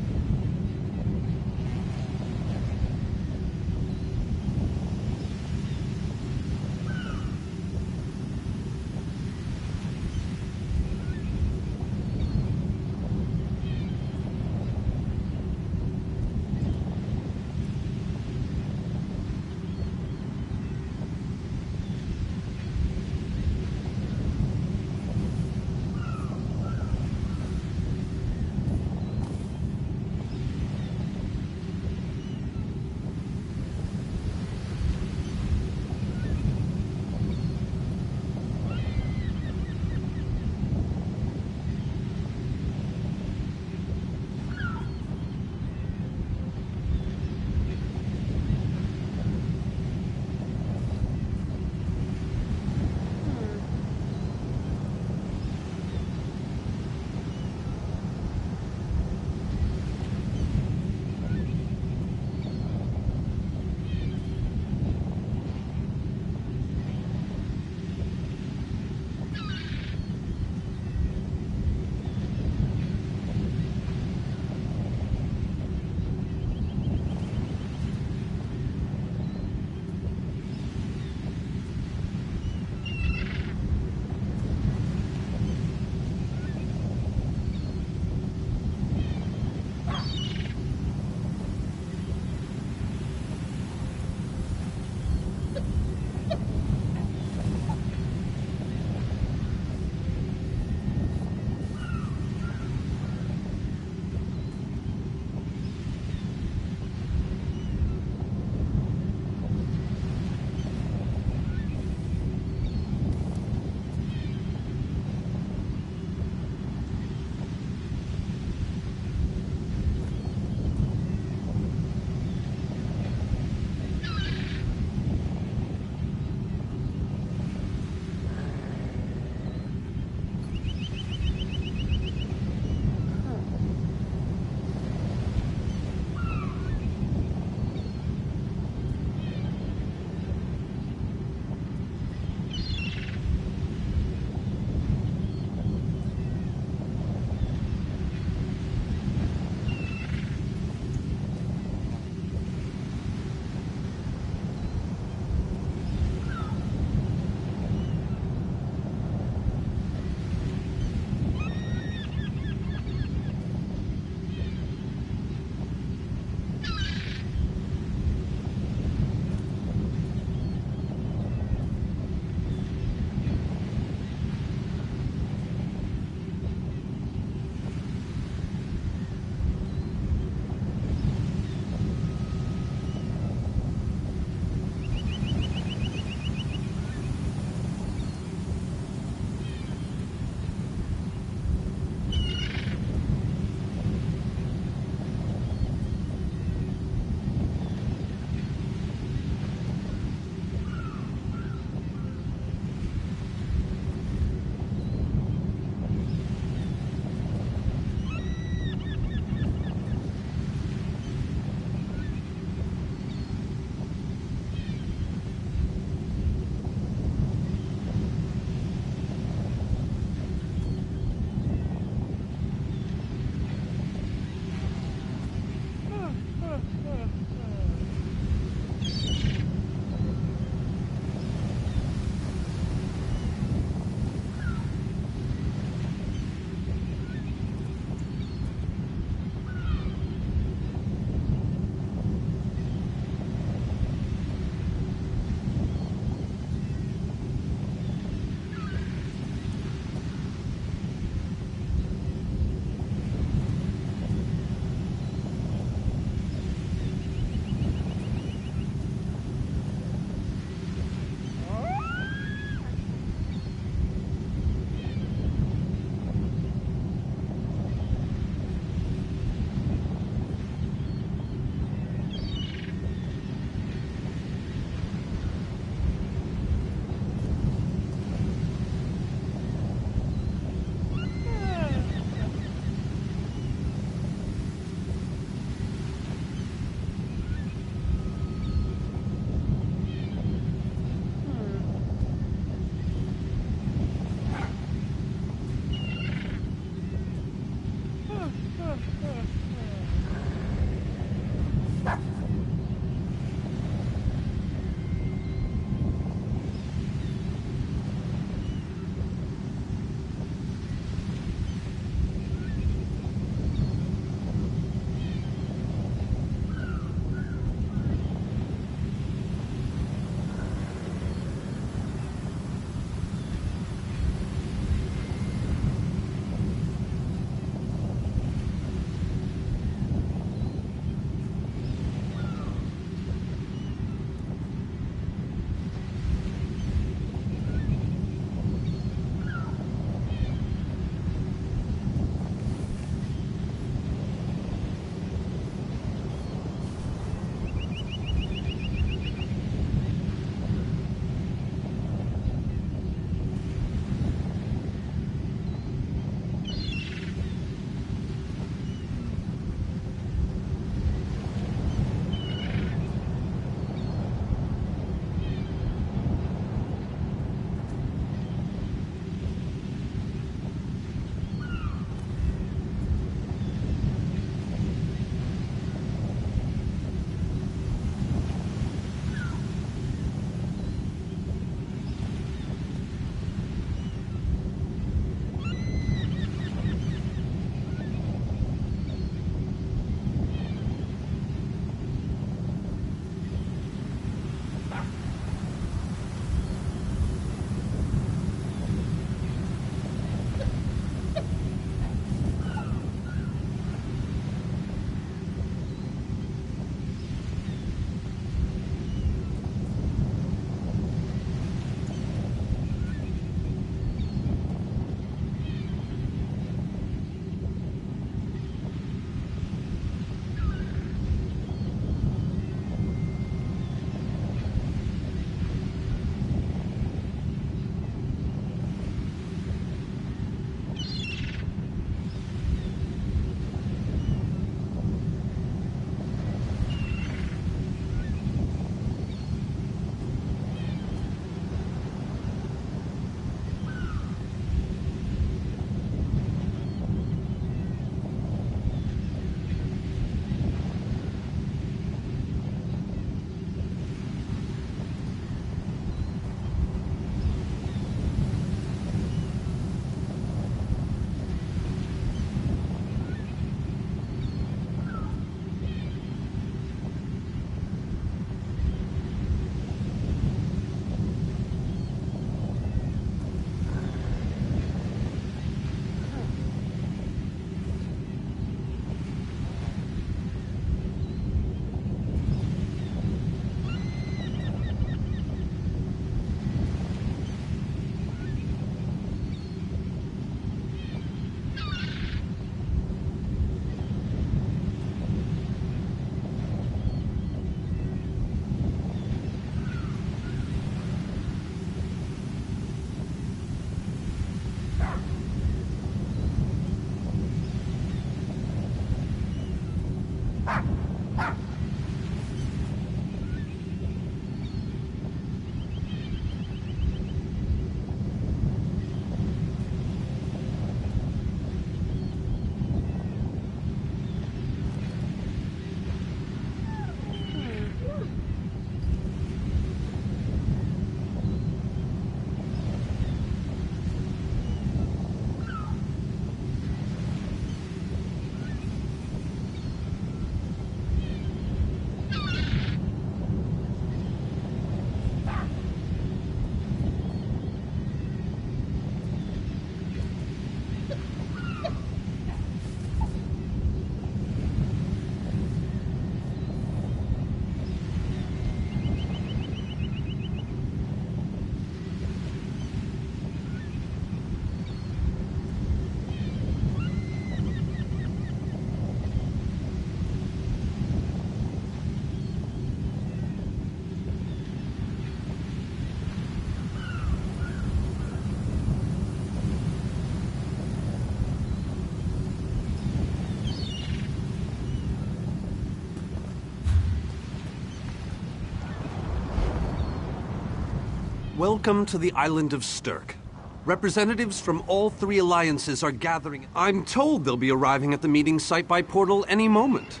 Welcome to the island of Stirk. Representatives from all 3 alliances are gathering. I'm told they'll be arriving at the meeting site by portal any moment.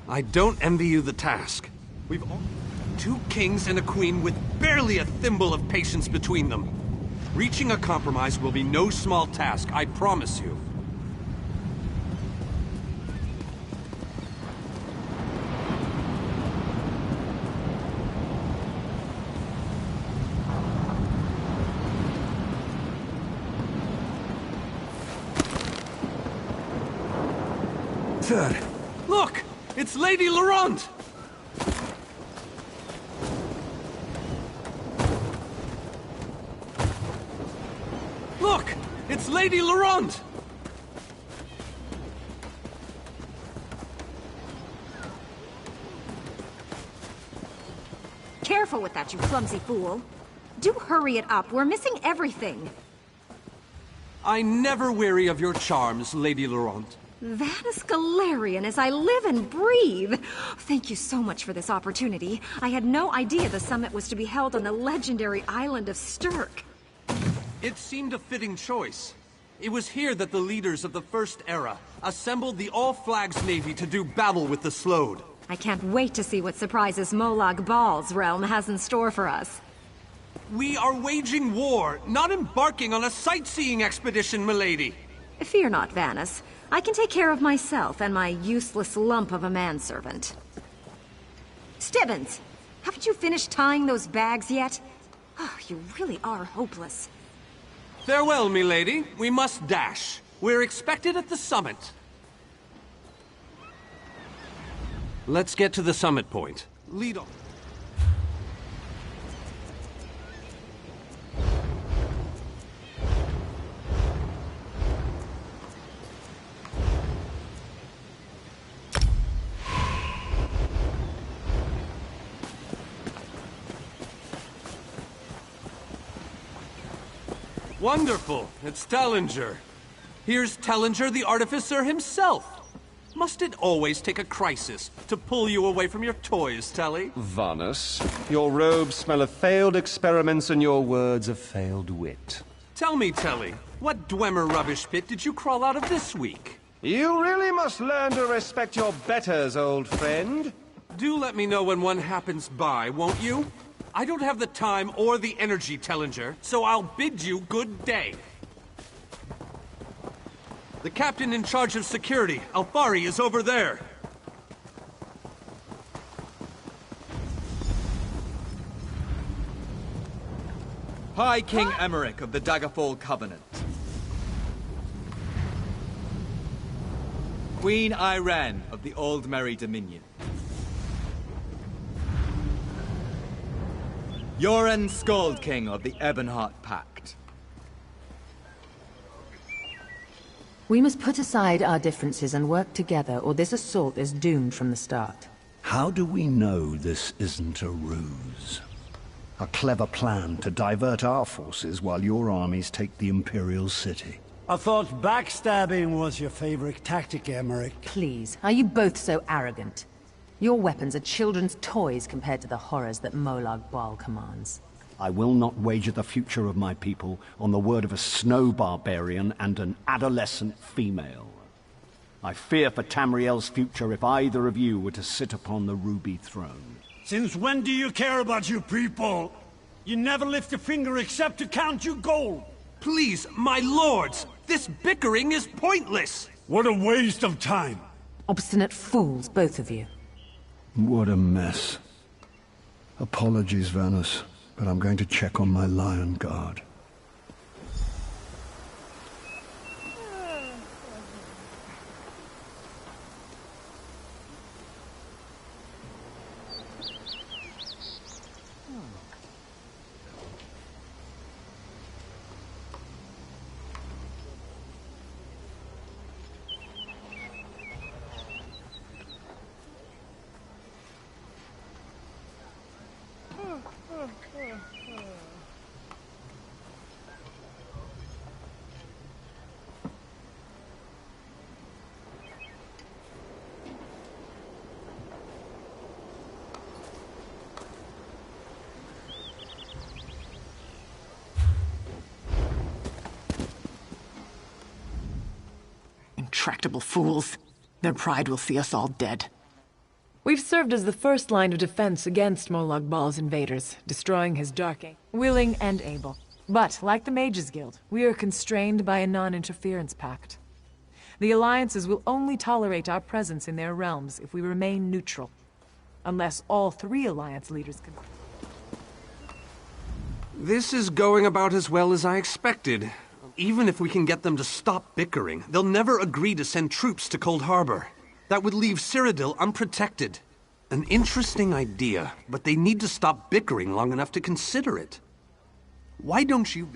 I don't envy you the task. We've all 2 kings and a queen with barely a thimble of patience between them. Reaching a compromise will be no small task, I promise you. Look! It's Lady Laurent! Look! It's Lady Laurent! Careful with that, you clumsy fool. Do hurry it up. We're missing everything. I never weary of your charms, Lady Laurent. Vanus Galarian as I live and breathe. Thank you so much for this opportunity. I had no idea the summit was to be held on the legendary island of Stirk. It seemed a fitting choice. It was here that the leaders of the First Era assembled the All-Flags Navy to do battle with the Slode. I can't wait to see what surprises Molag Bal's realm has in store for us. We are waging war, not embarking on a sightseeing expedition, milady. Fear not, Vanus. I can take care of myself and my useless lump of a manservant. Stibbons, haven't you finished tying those bags yet? Oh, you really are hopeless. Farewell, milady. We must dash. We're expected at the summit. Let's get to the summit point. Lead on. Wonderful. It's Tellinger. Here's Tellinger, the artificer himself. Must it always take a crisis to pull you away from your toys, Telly? Vanus, your robes smell of failed experiments and your words of failed wit. Tell me, Telly, what Dwemer rubbish pit did you crawl out of this week? You really must learn to respect your betters, old friend. Do let me know when one happens by, won't you? I don't have the time or the energy, Tellinger, so I'll bid you good day. The captain in charge of security, Alfari, is over there. High King Emmerich of the Daggerfall Covenant. Queen Irene of the Old Merry Dominion. Yoren Skald King of the Ebonheart Pact. We must put aside our differences and work together, or this assault is doomed from the start. How do we know this isn't a ruse? A clever plan to divert our forces while your armies take the Imperial City. I thought backstabbing was your favorite tactic, Emmerich. Please, are you both so arrogant? Your weapons are children's toys compared to the horrors that Molag Bal commands. I will not wager the future of my people on the word of a snow barbarian and an adolescent female. I fear for Tamriel's future if either of you were to sit upon the Ruby Throne. Since when do you care about your people? You never lift a finger except to count your gold. Please, my lords, this bickering is pointless. What a waste of time. Obstinate fools, both of you. What a mess. Apologies, Vanus, but I'm going to check on my Lion Guard. intractable fools. Their pride will see us all dead. We've served as the first line of defense against Molag Bal's invaders, destroying his Dark Age, willing and able. But, like the Mages Guild, we are constrained by a non-interference pact. The alliances will only tolerate our presence in their realms if we remain neutral. Unless all 3 alliance leaders can... This is going about as well as I expected. Even if we can get them to stop bickering, they'll never agree to send troops to Cold Harbor. That would leave Cyrodiil unprotected. An interesting idea, but they need to stop bickering long enough to consider it. Why don't you...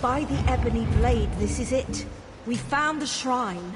By the Ebony Blade, this is it. We found the shrine.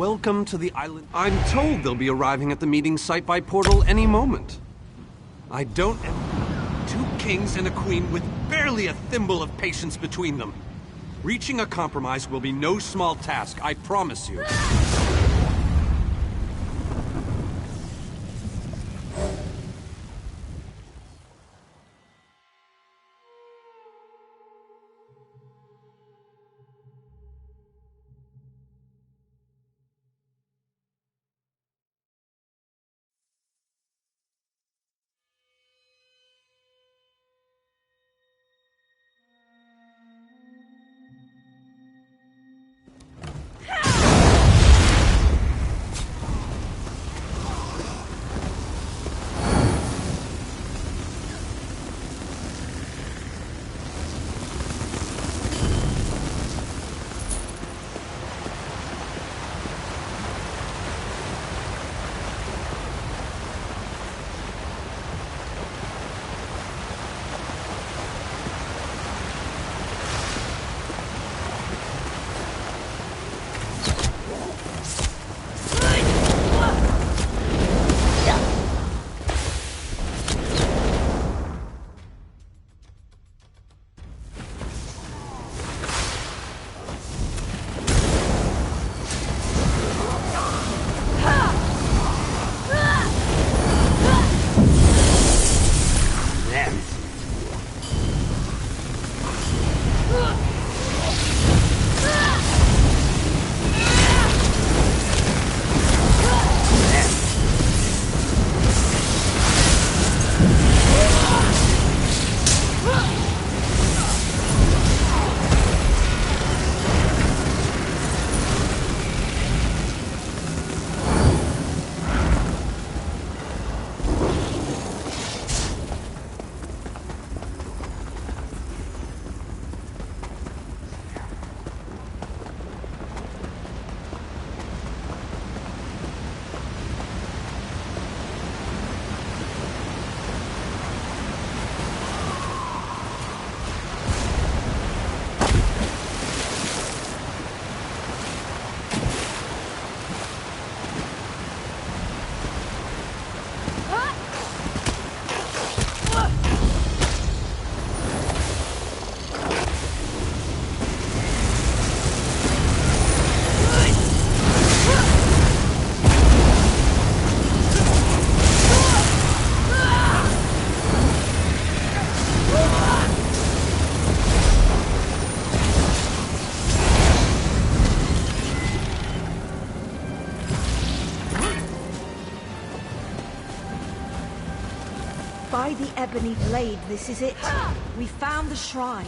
Welcome to the island. I'm told they'll be arriving at the meeting site by portal any moment. I don't... Two kings and a queen with barely a thimble of patience between them. Reaching a compromise will be no small task, I promise you. By the ebony blade, this is it. We found the shrine.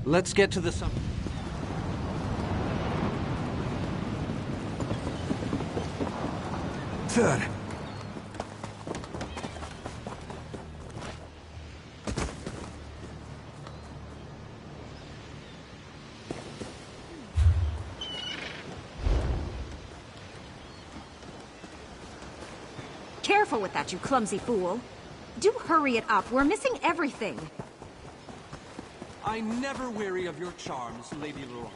Let's get to the summit. Third. Careful with that, you clumsy fool. Do hurry it up. We're missing everything. I never weary of your charms, Lady Laurent.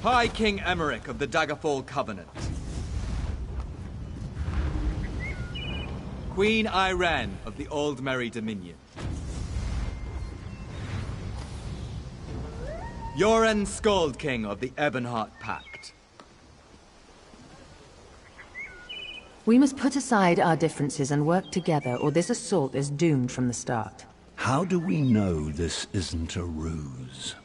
High King Emmerich of the Daggerfall Covenant. Queen Irene of the Old Merry Dominion. Yoren Skald King of the Ebonheart Pact. We must put aside our differences and work together, or this assault is doomed from the start. How do we know this isn't a ruse?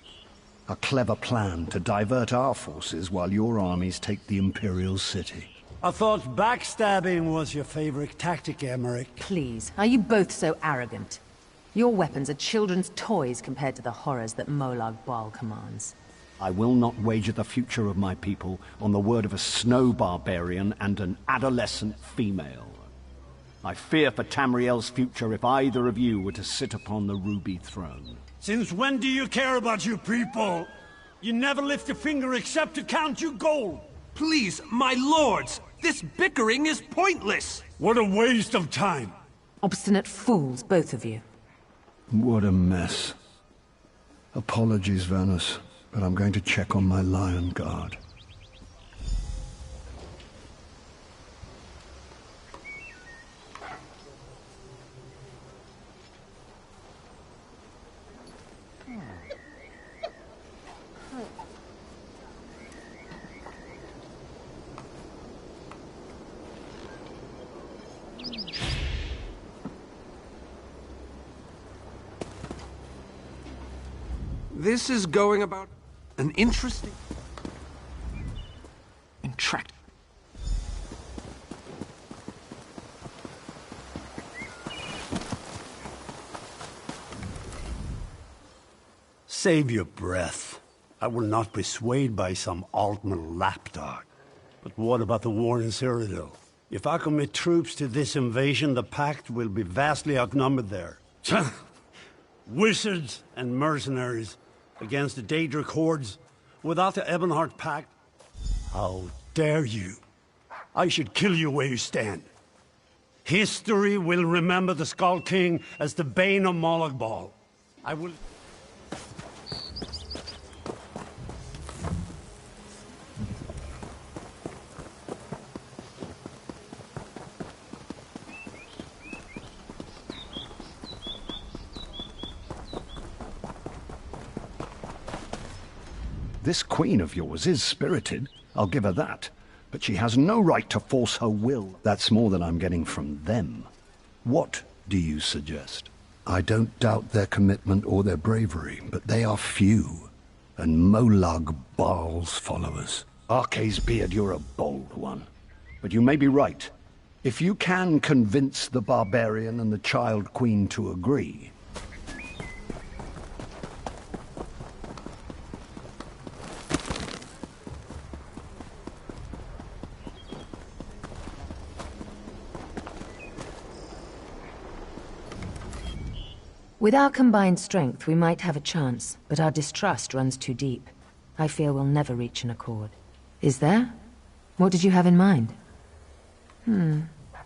A clever plan to divert our forces while your armies take the Imperial City. I thought backstabbing was your favorite tactic, Emmerich. Please, are you both so arrogant? Your weapons are children's toys compared to the horrors that Molag Bal commands. I will not wager the future of my people on the word of a snow barbarian and an adolescent female. I fear for Tamriel's future if either of you were to sit upon the Ruby Throne. Since when do you care about your people? You never lift a finger except to count your gold. Please, my lords, this bickering is pointless. What a waste of time. Obstinate fools, both of you. What a mess. Apologies, Vanus, but I'm going to check on my Lion Guard. This is going about an interesting... Intract. Save your breath. I will not be swayed by some Altman lapdog. But what about the war in Cyrodiil? If I commit troops to this invasion, the Pact will be vastly outnumbered there. Wizards and mercenaries against the Daedric hordes without the Ebonheart Pact. How dare you? I should kill you where you stand. History will remember the Skald King as the bane of Molag Bal. I will... This queen of yours is spirited, I'll give her that. But she has no right to force her will. That's more than I'm getting from them. What do you suggest? I don't doubt their commitment or their bravery, but they are few, and Molag Bal's followers. Arkay's beard, you're a bold one. But you may be right. If you can convince the barbarian and the child queen to agree... With our combined strength, we might have a chance, but our distrust runs too deep. I fear we'll never reach an accord. Is there? What did you have in mind?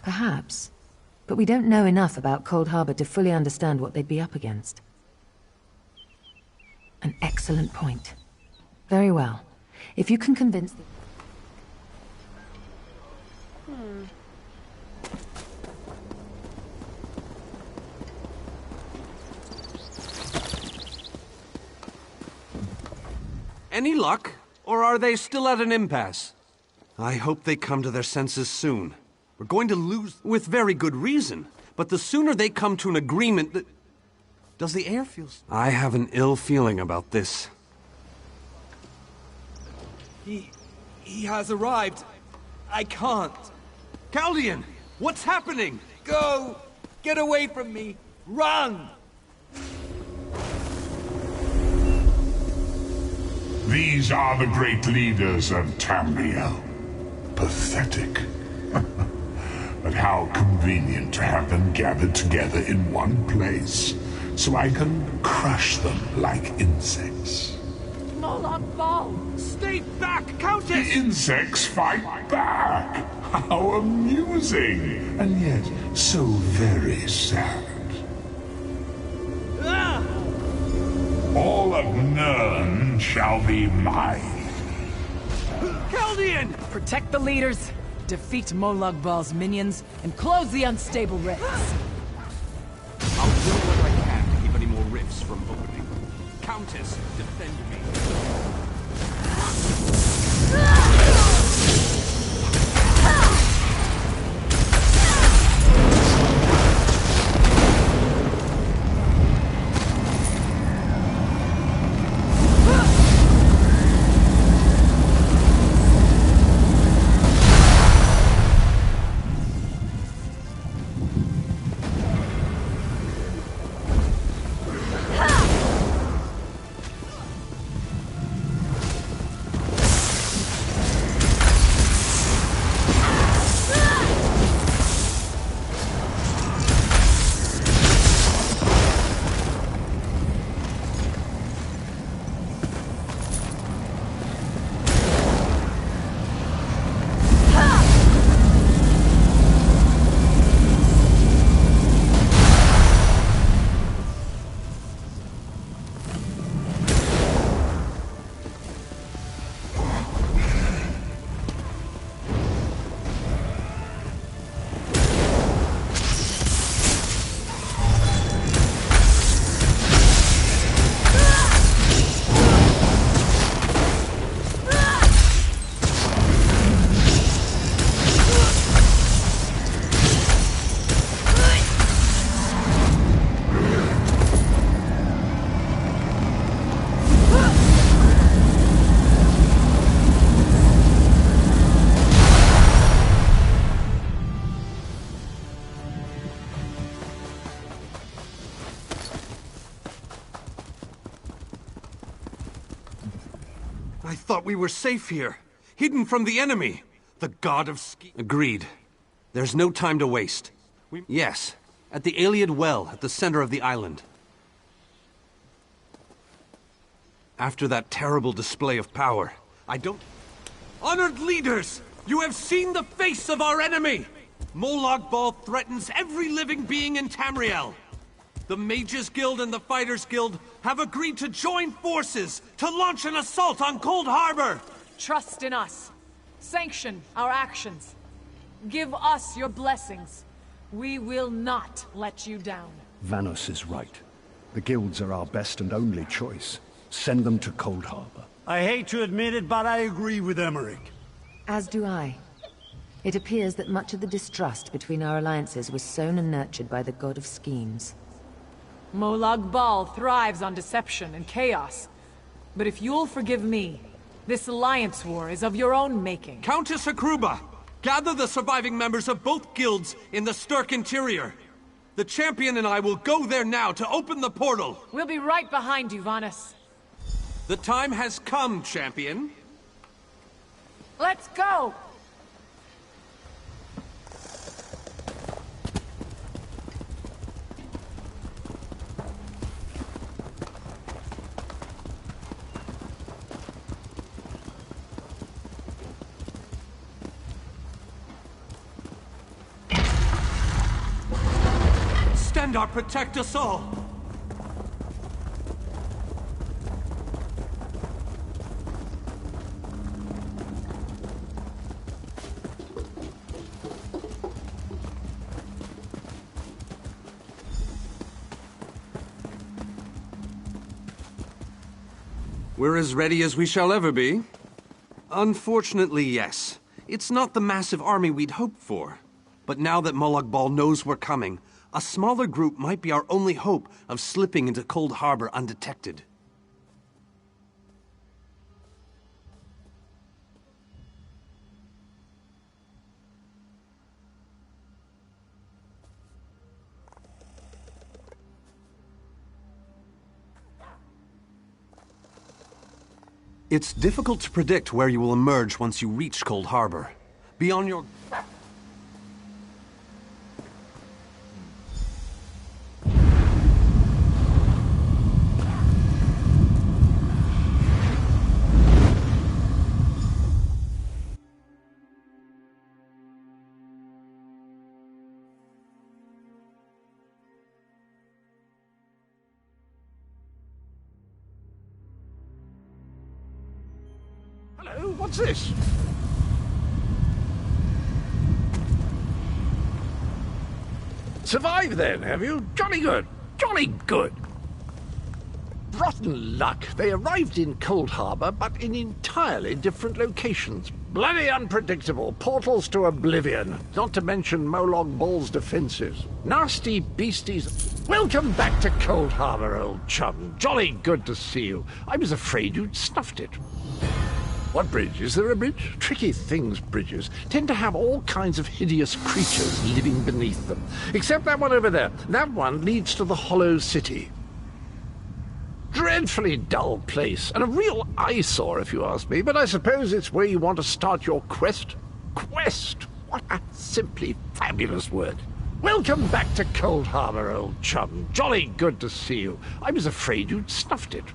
Perhaps. But we don't know enough about Cold Harbor to fully understand what they'd be up against. An excellent point. Very well. If you can convince the... Any luck? Or are they still at an impasse? I hope they come to their senses soon. We're going to lose with very good reason. But the sooner they come to an agreement that... Does the air feel... I have an ill feeling about this. He has arrived. I can't. Caldian! What's happening? Go! Get away from me! Run! These are the great leaders of Tamriel. Pathetic. But how convenient to have them gathered together in one place, so I can crush them like insects. Molag Bal! Stay back, Countess! The insects fight back! How amusing! And yet, so very sad. All of Nirn shall be mine. Caldian! Protect the leaders, defeat Molag Bal's minions, and close the unstable rifts. I'll do what I can to keep any more rifts from opening. Countess, defend me. I thought we were safe here, hidden from the enemy. The god of Agreed. There's no time to waste. Yes, at the Ayleid Well at the center of the island. After that terrible display of power, I don't... Honored leaders! You have seen the face of our enemy! Molag Bal threatens every living being in Tamriel. The Mages Guild and the Fighters Guild have agreed to join forces to launch an assault on Cold Harbor! Trust in us. Sanction our actions. Give us your blessings. We will not let you down. Vanos is right. The guilds are our best and only choice. Send them to Cold Harbor. I hate to admit it, but I agree with Emmerich. As do I. It appears that much of the distrust between our alliances was sown and nurtured by the god of schemes. Molag Bal thrives on deception and chaos. But if you'll forgive me, this alliance war is of your own making. Countess Hakruba! Gather the surviving members of both guilds in the Sturk interior. The champion and I will go there now to open the portal. We'll be right behind you, Vanus. The time has come, champion. Let's go! Stendarr, protect us all! We're as ready as we shall ever be. Unfortunately, yes. It's not the massive army we'd hoped for. But now that Molag Bal knows we're coming, a smaller group might be our only hope of slipping into Cold Harbor undetected. It's difficult to predict where you will emerge once you reach Cold Harbor. Be on your... Hello, what's this? Survived then, have you? Jolly good. Jolly good. Rotten luck. They arrived in Cold Harbor, but in entirely different locations. Bloody unpredictable. Portals to oblivion. Not to mention Molag Bal's defenses. Nasty beasties. Welcome back to Cold Harbor, old chum. Jolly good to see you. I was afraid you'd snuffed it. What bridge? Is there a bridge? Tricky things, bridges. Tend to have all kinds of hideous creatures living beneath them. Except that one over there. That one leads to the Hollow City. Dreadfully dull place, and a real eyesore if you ask me, but I suppose it's where you want to start your quest. Quest! What a simply fabulous word. Welcome back to Cold Harbor, old chum. Jolly good to see you. I was afraid you'd snuffed it.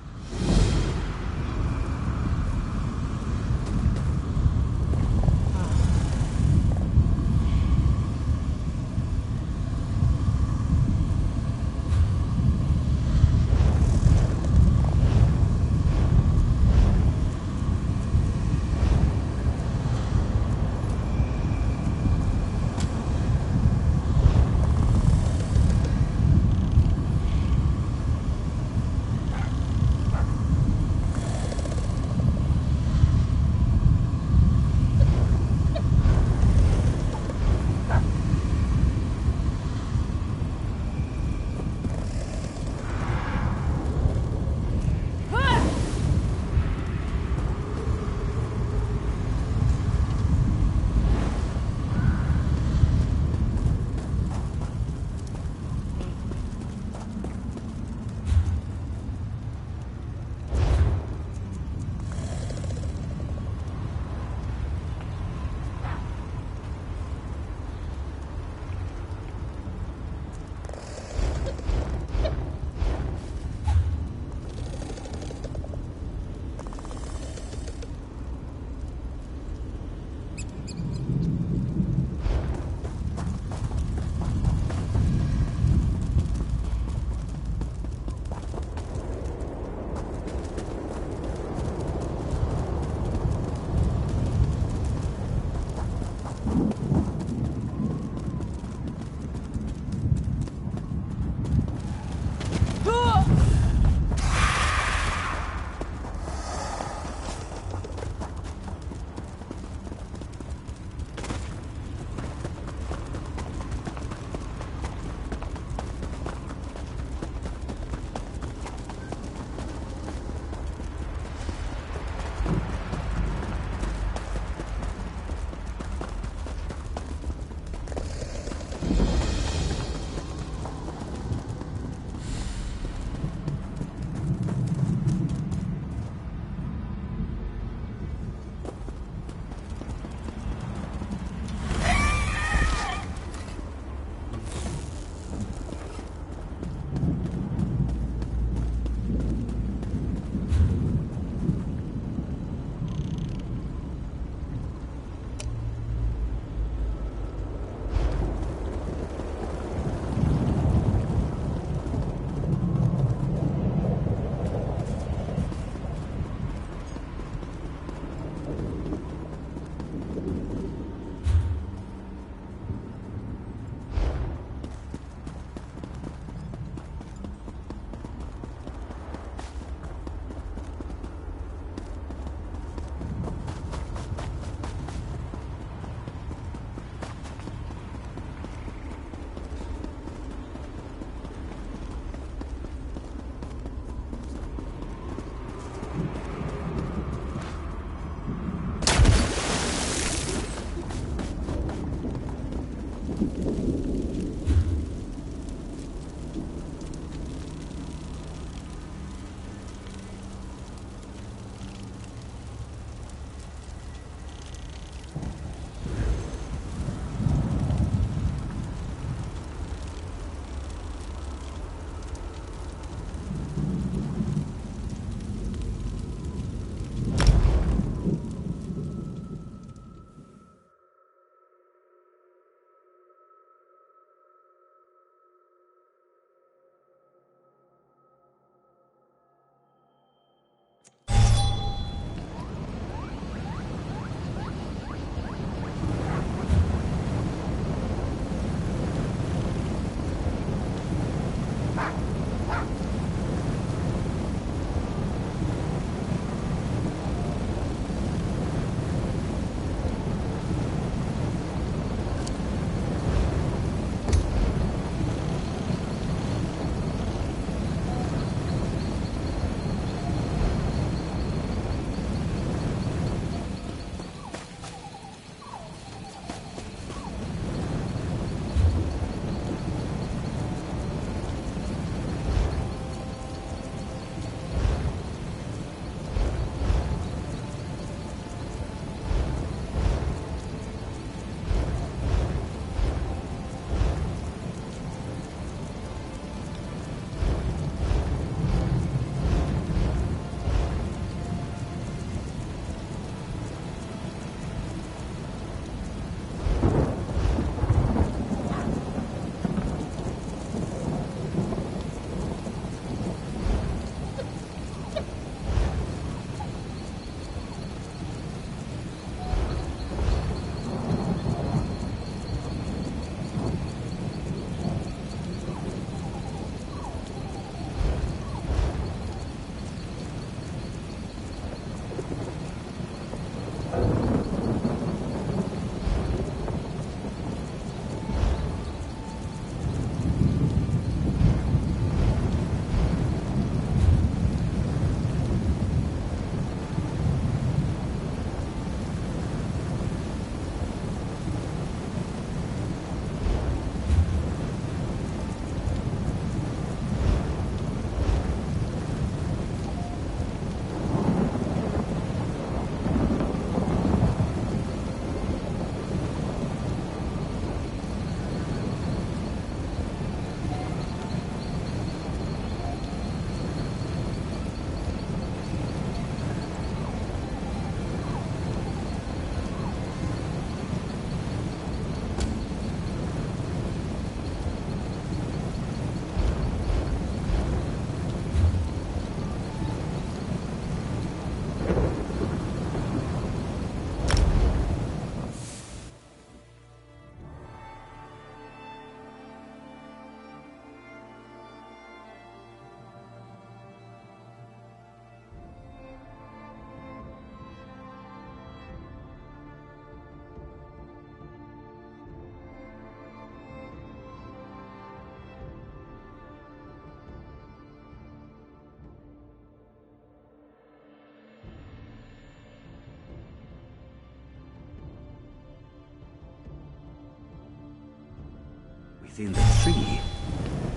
within the tree.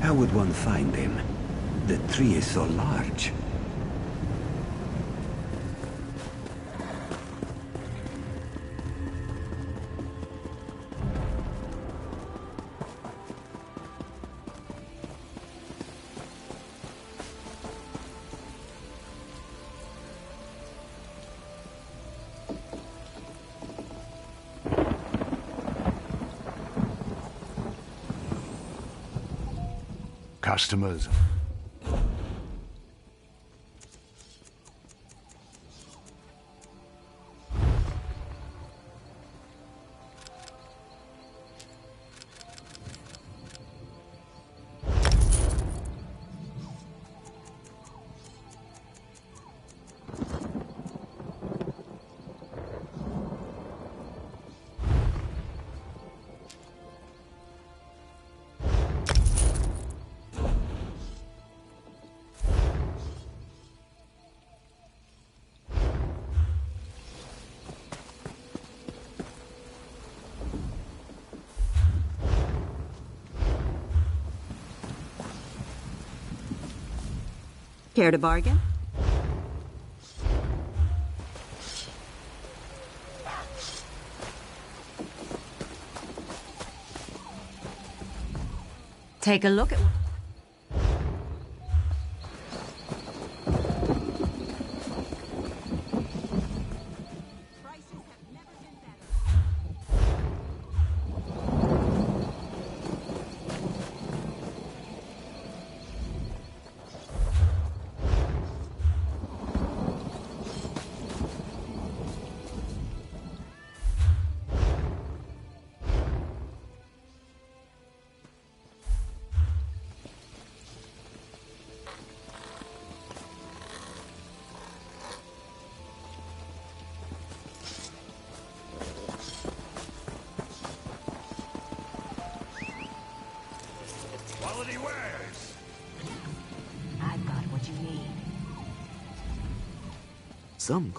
How would one find them? The tree is so large. Customers. Care to bargain? Take a look at... Quality wares. I've got what you need. Some...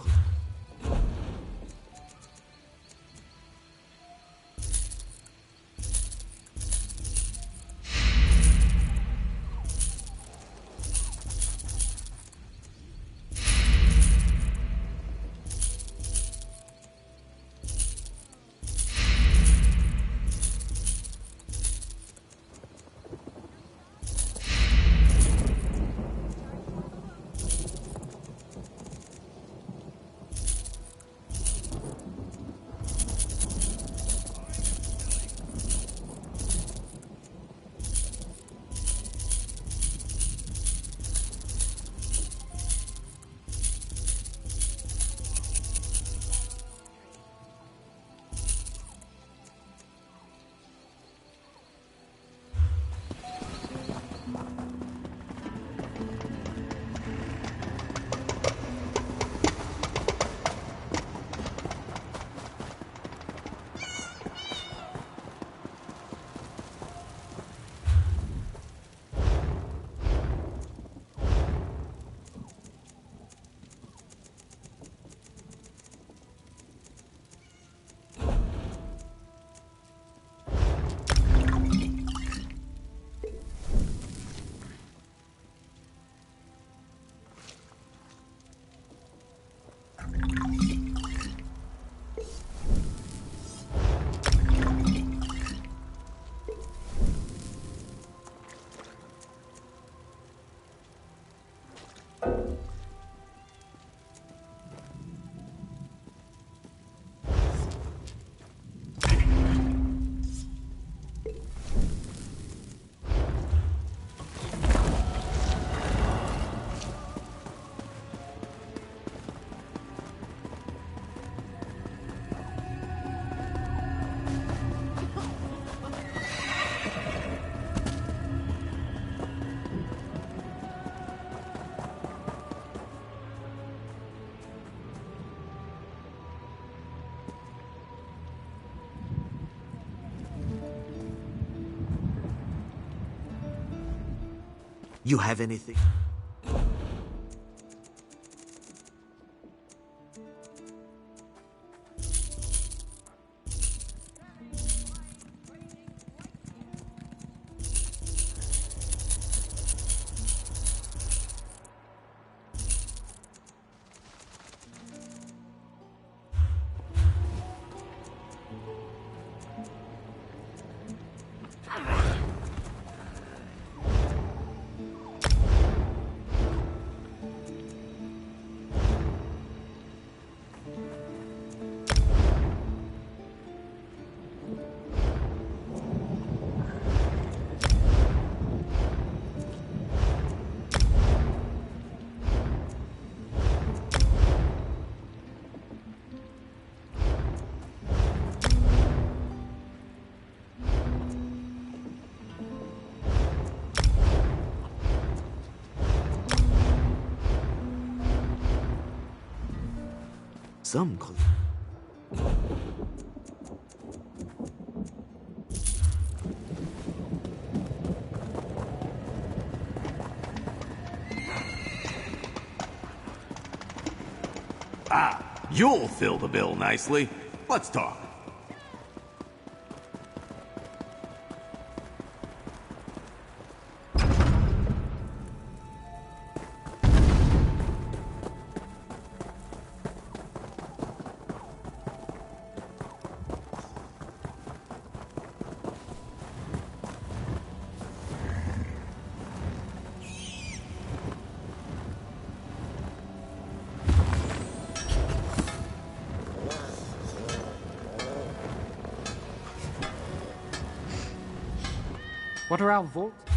You have anything? Some call You'll fill the bill nicely. Let's talk. What are our vaults?